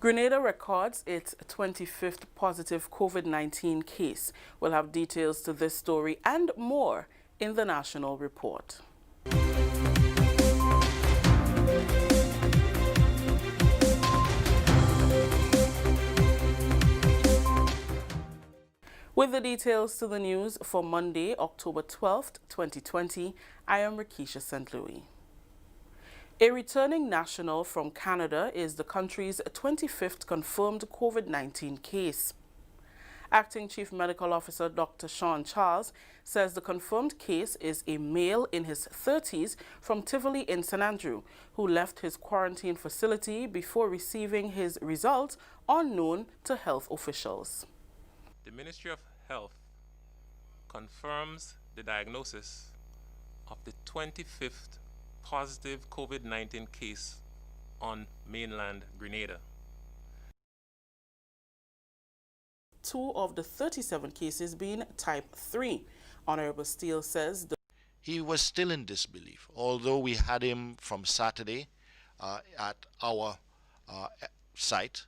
Grenada records its 25th positive COVID-19 case. We'll have details to this story and more in the national report. With the details to the news for Monday, October 12th, 2020, I am Rikisha St. Louis. A returning national from Canada is the country's 25th confirmed COVID-19 case. Acting Chief Medical Officer Dr. Sean Charles says the confirmed case is a male in his 30s from Tivoli in St. Andrew, who left his quarantine facility before receiving his results unknown to health officials. The Ministry of Health confirms the diagnosis of the 25th positive COVID-19 case on mainland Grenada. 2 of the 37 cases being type 3. Honorable Steele says he was still in disbelief, although we had him from Saturday at our site.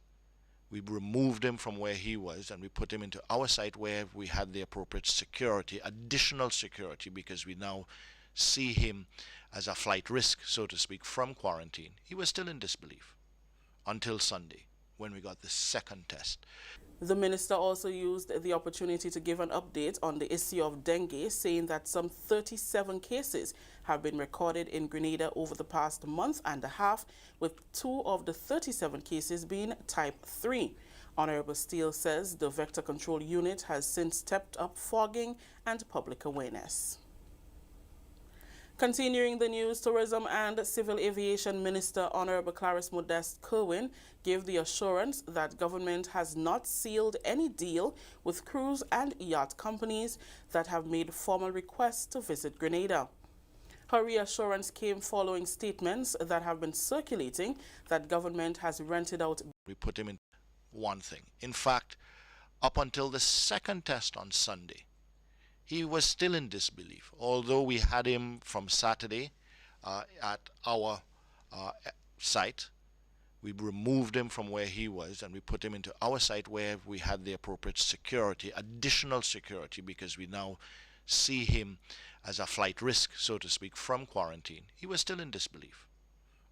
We removed him from where he was and we put him into our site where we had the appropriate security, additional security, because we now see him as a flight risk, so to speak, from quarantine. He was still in disbelief until Sunday when we got the second test. The minister also used the opportunity to give an update on the issue of dengue, saying that some 37 cases have been recorded in Grenada over the past month and a half, with 2 of the 37 cases being type 3. Honorable Steele says the Vector Control Unit has since stepped up fogging and public awareness. Continuing the news, Tourism and Civil Aviation Minister Honorable Clarice Modeste Kerwin gave the assurance that government has not sealed any deal with cruise and yacht companies that have made formal requests to visit Grenada. Her reassurance came following statements that have been circulating that government has rented out. We put him in one thing. In fact, up until the second test on Sunday, he was still in disbelief, although we had him from Saturday at our site. We removed him from where he was and we put him into our site where we had the appropriate security, additional security, because we now see him as a flight risk, so to speak, from quarantine. He was still in disbelief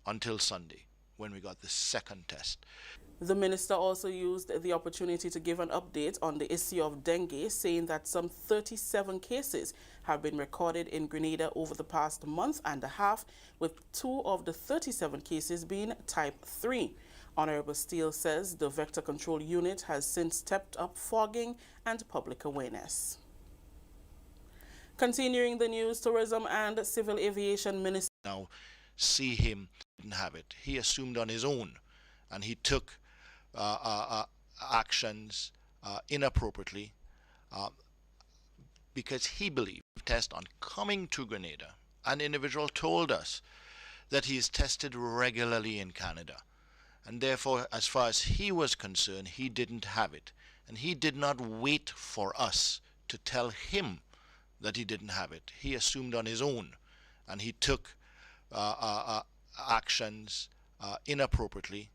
until Sunday when we got the second test. The minister also used the opportunity to give an update on the issue of dengue, saying that some 37 cases have been recorded in Grenada over the past month and a half, with 2 of the 37 cases being type 3. Honorable Steele says the Vector Control Unit has since stepped up fogging and public awareness. Continuing the news, Tourism and Civil Aviation Minister now see him didn't have it. He assumed on his own and he took actions inappropriately because he believed test on coming to Grenada. An individual told us that he is tested regularly in Canada, and therefore, as far as he was concerned, he didn't have it, and he did not wait for us to tell him that he didn't have it. He assumed on his own and he took actions inappropriately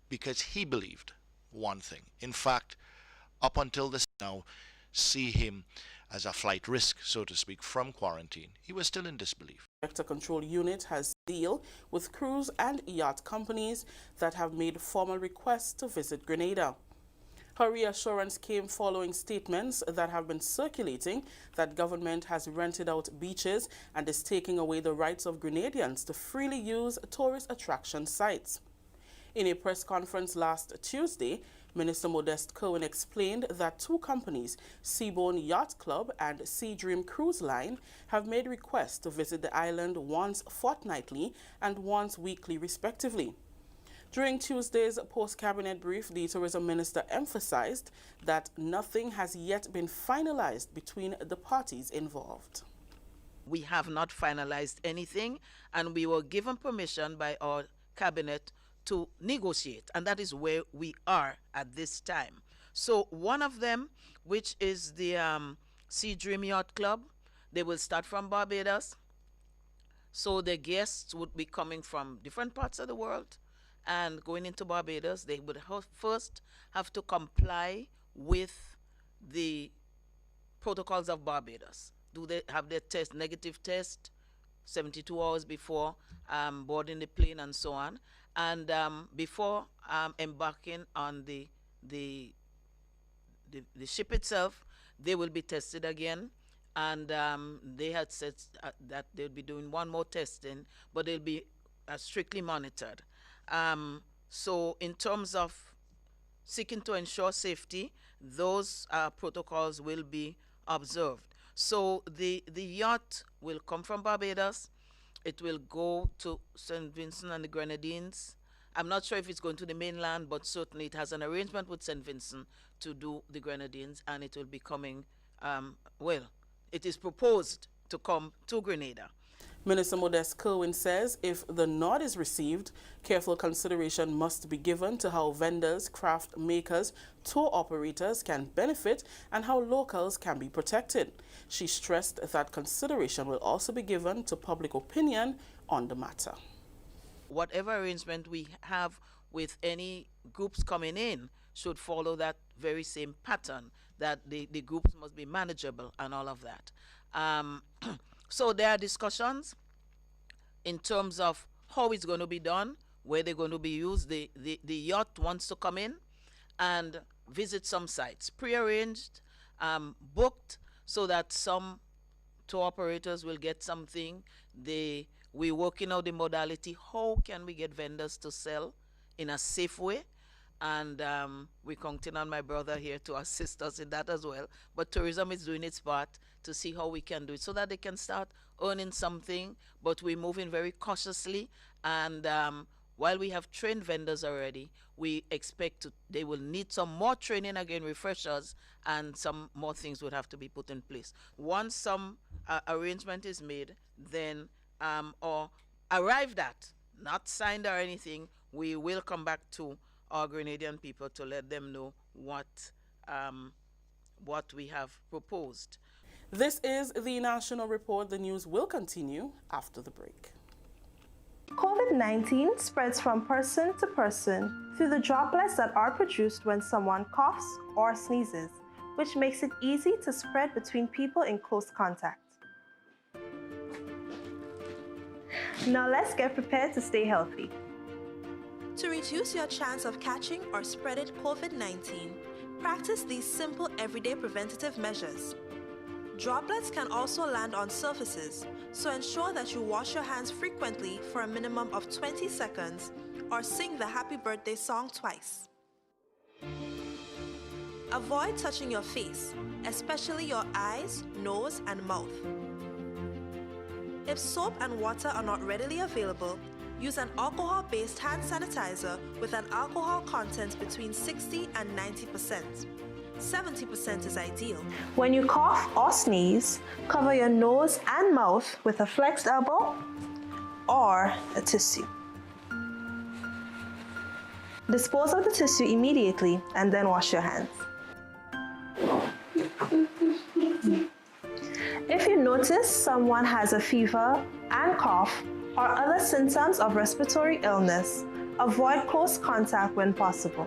because he believed one thing. In fact, up until this now see him as a flight risk, so to speak, from quarantine. He was still in disbelief. Vector Control Unit has deal with cruise and yacht companies that have made formal requests to visit Grenada. Her reassurance came following statements that have been circulating that government has rented out beaches and is taking away the rights of Grenadians to freely use tourist attraction sites. In a press conference last Tuesday, Minister Modeste Kerwin explained that 2 companies, Seabourn Yacht Club and Sea Dream Cruise Line, have made requests to visit the island once fortnightly and once weekly, respectively. During Tuesday's post-cabinet brief, the tourism minister emphasized that nothing has yet been finalized between the parties involved. We have not finalized anything, and we were given permission by our cabinet to negotiate, and that is where we are at this time. So one of them, which is the Sea Dream Yacht Club, they will start from Barbados. So the guests would be coming from different parts of the world and going into Barbados. They would first have to comply with the protocols of Barbados. Do they have their test, negative test, 72 hours before boarding the plane and so on. And before embarking on the ship itself, they will be tested again. And they had said that they'll be doing one more testing, but they'll be strictly monitored. So in terms of seeking to ensure safety, those protocols will be observed. So the yacht will come from Barbados. It will go to St. Vincent and the Grenadines. I'm not sure if it's going to the mainland, but certainly it has an arrangement with St. Vincent to do the Grenadines, and it will be coming, well, it is proposed to come to Grenada. Minister Modeste Kerwin says if the nod is received, careful consideration must be given to how vendors, craft makers, tour operators can benefit and how locals can be protected. She stressed that consideration will also be given to public opinion on the matter. Whatever arrangement we have with any groups coming in should follow that very same pattern, that the groups must be manageable and all of that. So there are discussions in terms of how it's going to be done, where they're going to be used. The yacht wants to come in and visit some sites, prearranged, booked, so that some tour operators will get something. We're working out the modality. How can we get vendors to sell in a safe way? And we're counting on my brother here to assist us in that as well. But tourism is doing its part to see how we can do it so that they can start earning something. But we're moving very cautiously. And while we have trained vendors already, we expect they will need some more training again, refreshers, and some more things would have to be put in place. Once some arrangement is made, then or arrived at, not signed or anything, we will come back to our Grenadian people to let them know what we have proposed. This is the National Report. The news will continue after the break. COVID-19 spreads from person to person through the droplets that are produced when someone coughs or sneezes, which makes it easy to spread between people in close contact. Now let's get prepared to stay healthy. To reduce your chance of catching or spreading COVID-19, practice these simple everyday preventative measures. Droplets can also land on surfaces, so ensure that you wash your hands frequently for a minimum of 20 seconds or sing the happy birthday song twice. Avoid touching your face, especially your eyes, nose, and mouth. If soap and water are not readily available, use an alcohol-based hand sanitizer with an alcohol content between 60 and 90%. 70% is ideal. When you cough or sneeze, cover your nose and mouth with a flexed elbow or a tissue. Dispose of the tissue immediately and then wash your hands. If you notice someone has a fever and cough or other symptoms of respiratory illness, avoid close contact when possible.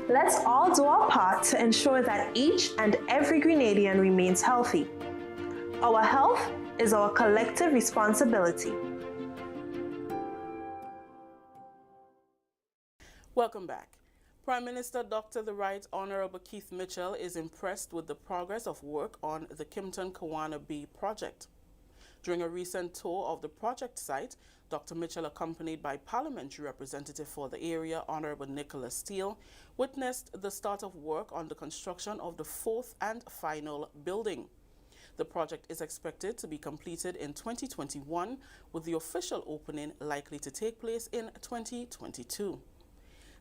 Let's all do our part to ensure that each and every Grenadian remains healthy. Our health is our collective responsibility. Welcome back. Prime Minister Dr. the Right Honorable Keith Mitchell is impressed with the progress of work on the Kimpton-Kawana Bay project. During a recent tour of the project site, Dr. Mitchell, accompanied by parliamentary representative for the area, Honorable Nicholas Steele, witnessed the start of work on the construction of the fourth and final building. The project is expected to be completed in 2021, with the official opening likely to take place in 2022.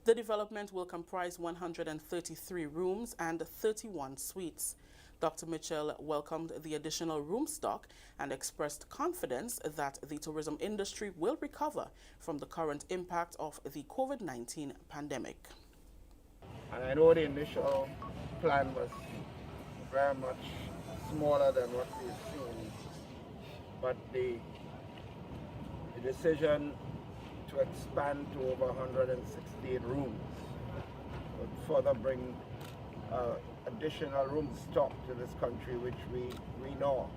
The development will comprise 133 rooms and 31 suites. Dr. Mitchell welcomed the additional room stock and expressed confidence that the tourism industry will recover from the current impact of the COVID-19 pandemic. And I know the initial plan was very much smaller than what we've seen, but the decision to expand to over 168 rooms would further bring additional room stock to this country, which we know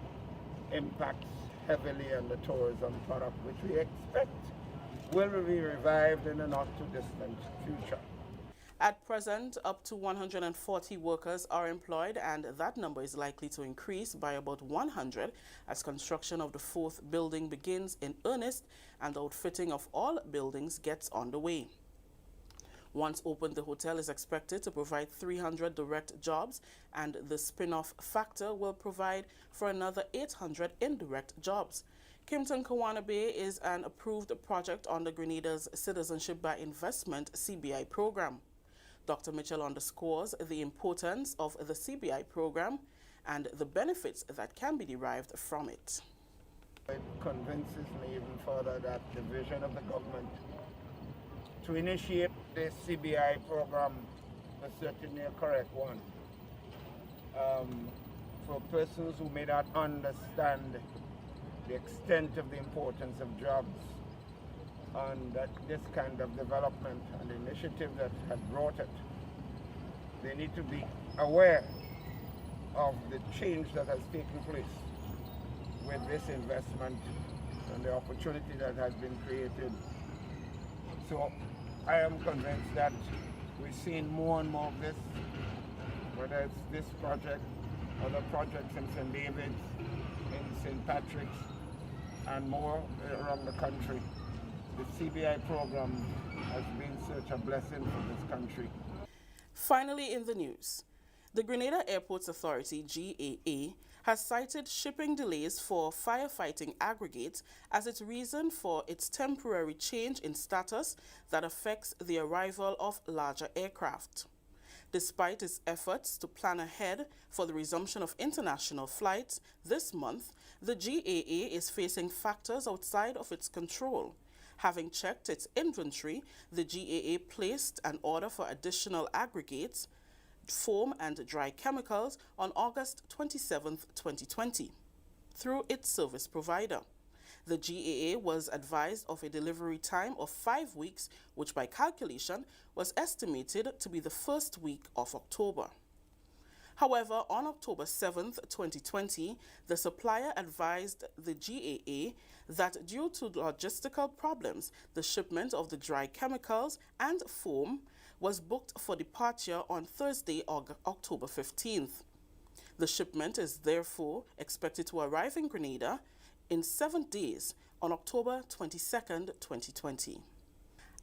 impacts heavily on the tourism product, which we expect will be revived in the not too distant future. At present, up to 140 workers are employed, and that number is likely to increase by about 100 as construction of the fourth building begins in earnest and the outfitting of all buildings gets underway. Once opened, the hotel is expected to provide 300 direct jobs, and the spin-off factor will provide for another 800 indirect jobs. Kimpton Kawana Bay is an approved project under Grenada's Citizenship by Investment (CBI) program. Dr. Mitchell underscores the importance of the CBI program and the benefits that can be derived from it. It convinces me even further that the vision of the government to initiate this CBI program was certainly a correct one. For persons who may not understand the extent of the importance of jobs and that this kind of development and initiative that had brought it, they need to be aware of the change that has taken place with this investment and the opportunity that has been created. So I am convinced that we're seeing more and more of this, whether it's this project, other projects in St. David's, in St. Patrick's, and more around the country. The CBI program has been such a blessing for this country. Finally in the news, the Grenada Airports Authority, GAA, has cited shipping delays for firefighting aggregates as its reason for its temporary change in status that affects the arrival of larger aircraft. Despite its efforts to plan ahead for the resumption of international flights this month, the GAA is facing factors outside of its control. Having checked its inventory, the GAA placed an order for additional aggregates, foam and dry chemicals on August 27, 2020, through its service provider. The GAA was advised of a delivery time of 5 weeks, which by calculation was estimated to be the first week of October. However, on October 7, 2020, the supplier advised the GAA that due to logistical problems, the shipment of the dry chemicals and foam was booked for departure on Thursday, October 15th. The shipment is therefore expected to arrive in Grenada in 7 days on October 22nd, 2020.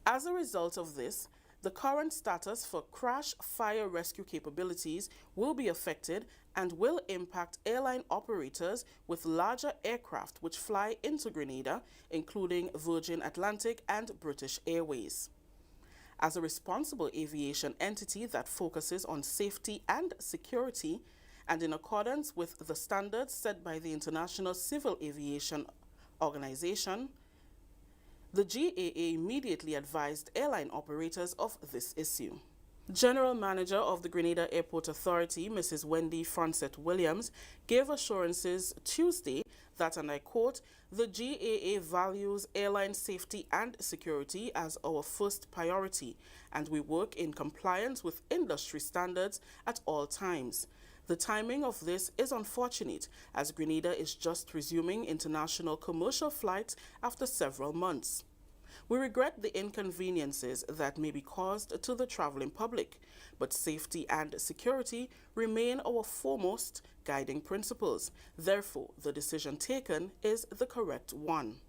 As a result of this, the current status for crash fire rescue capabilities will be affected and will impact airline operators with larger aircraft which fly into Grenada, including Virgin Atlantic and British Airways. As a responsible aviation entity that focuses on safety and security, and in accordance with the standards set by the International Civil Aviation Organization, the GAA immediately advised airline operators of this issue. General Manager of the Grenada Airport Authority, Mrs. Wendy Francette Williams, gave assurances Tuesday that, and I quote, "The GAA values airline safety and security as our first priority, and we work in compliance with industry standards at all times. The timing of this is unfortunate, as Grenada is just resuming international commercial flights after several months. We regret the inconveniences that may be caused to the traveling public, but safety and security remain our foremost guiding principles. Therefore, the decision taken is the correct one.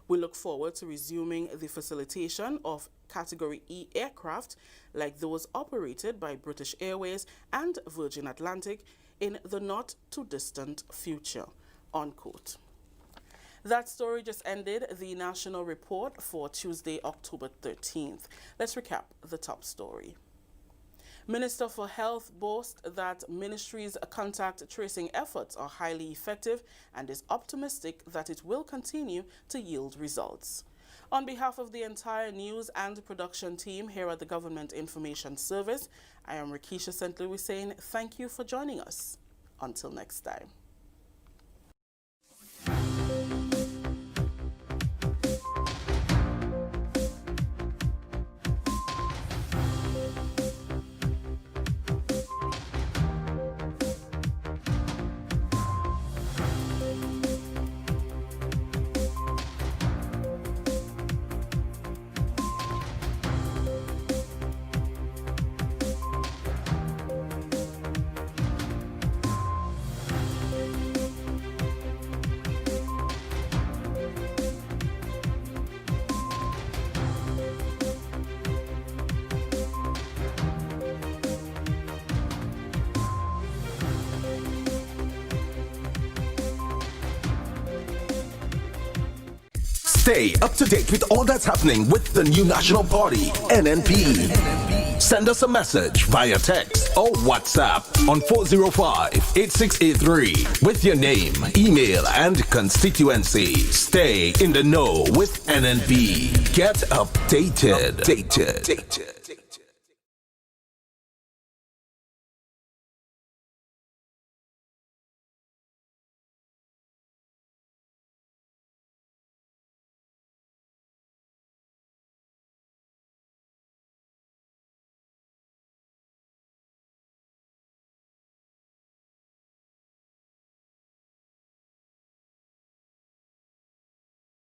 We look forward to resuming the facilitation of Category E aircraft like those operated by British Airways and Virgin Atlantic in the not-too-distant future," unquote. That story just ended the national report for Tuesday, October 13th. Let's recap the top story. Minister for Health boasts that ministry's contact tracing efforts are highly effective and is optimistic that it will continue to yield results. On behalf of the entire news and production team here at the Government Information Service, I am Rikisha St. Louis saying thank you for joining us. Until next time. Stay up to date with all that's happening with the new national party, NNP. Send us a message via text or WhatsApp on 405-8683 with your name, email, and constituency. Stay in the know with NNP. Get updated.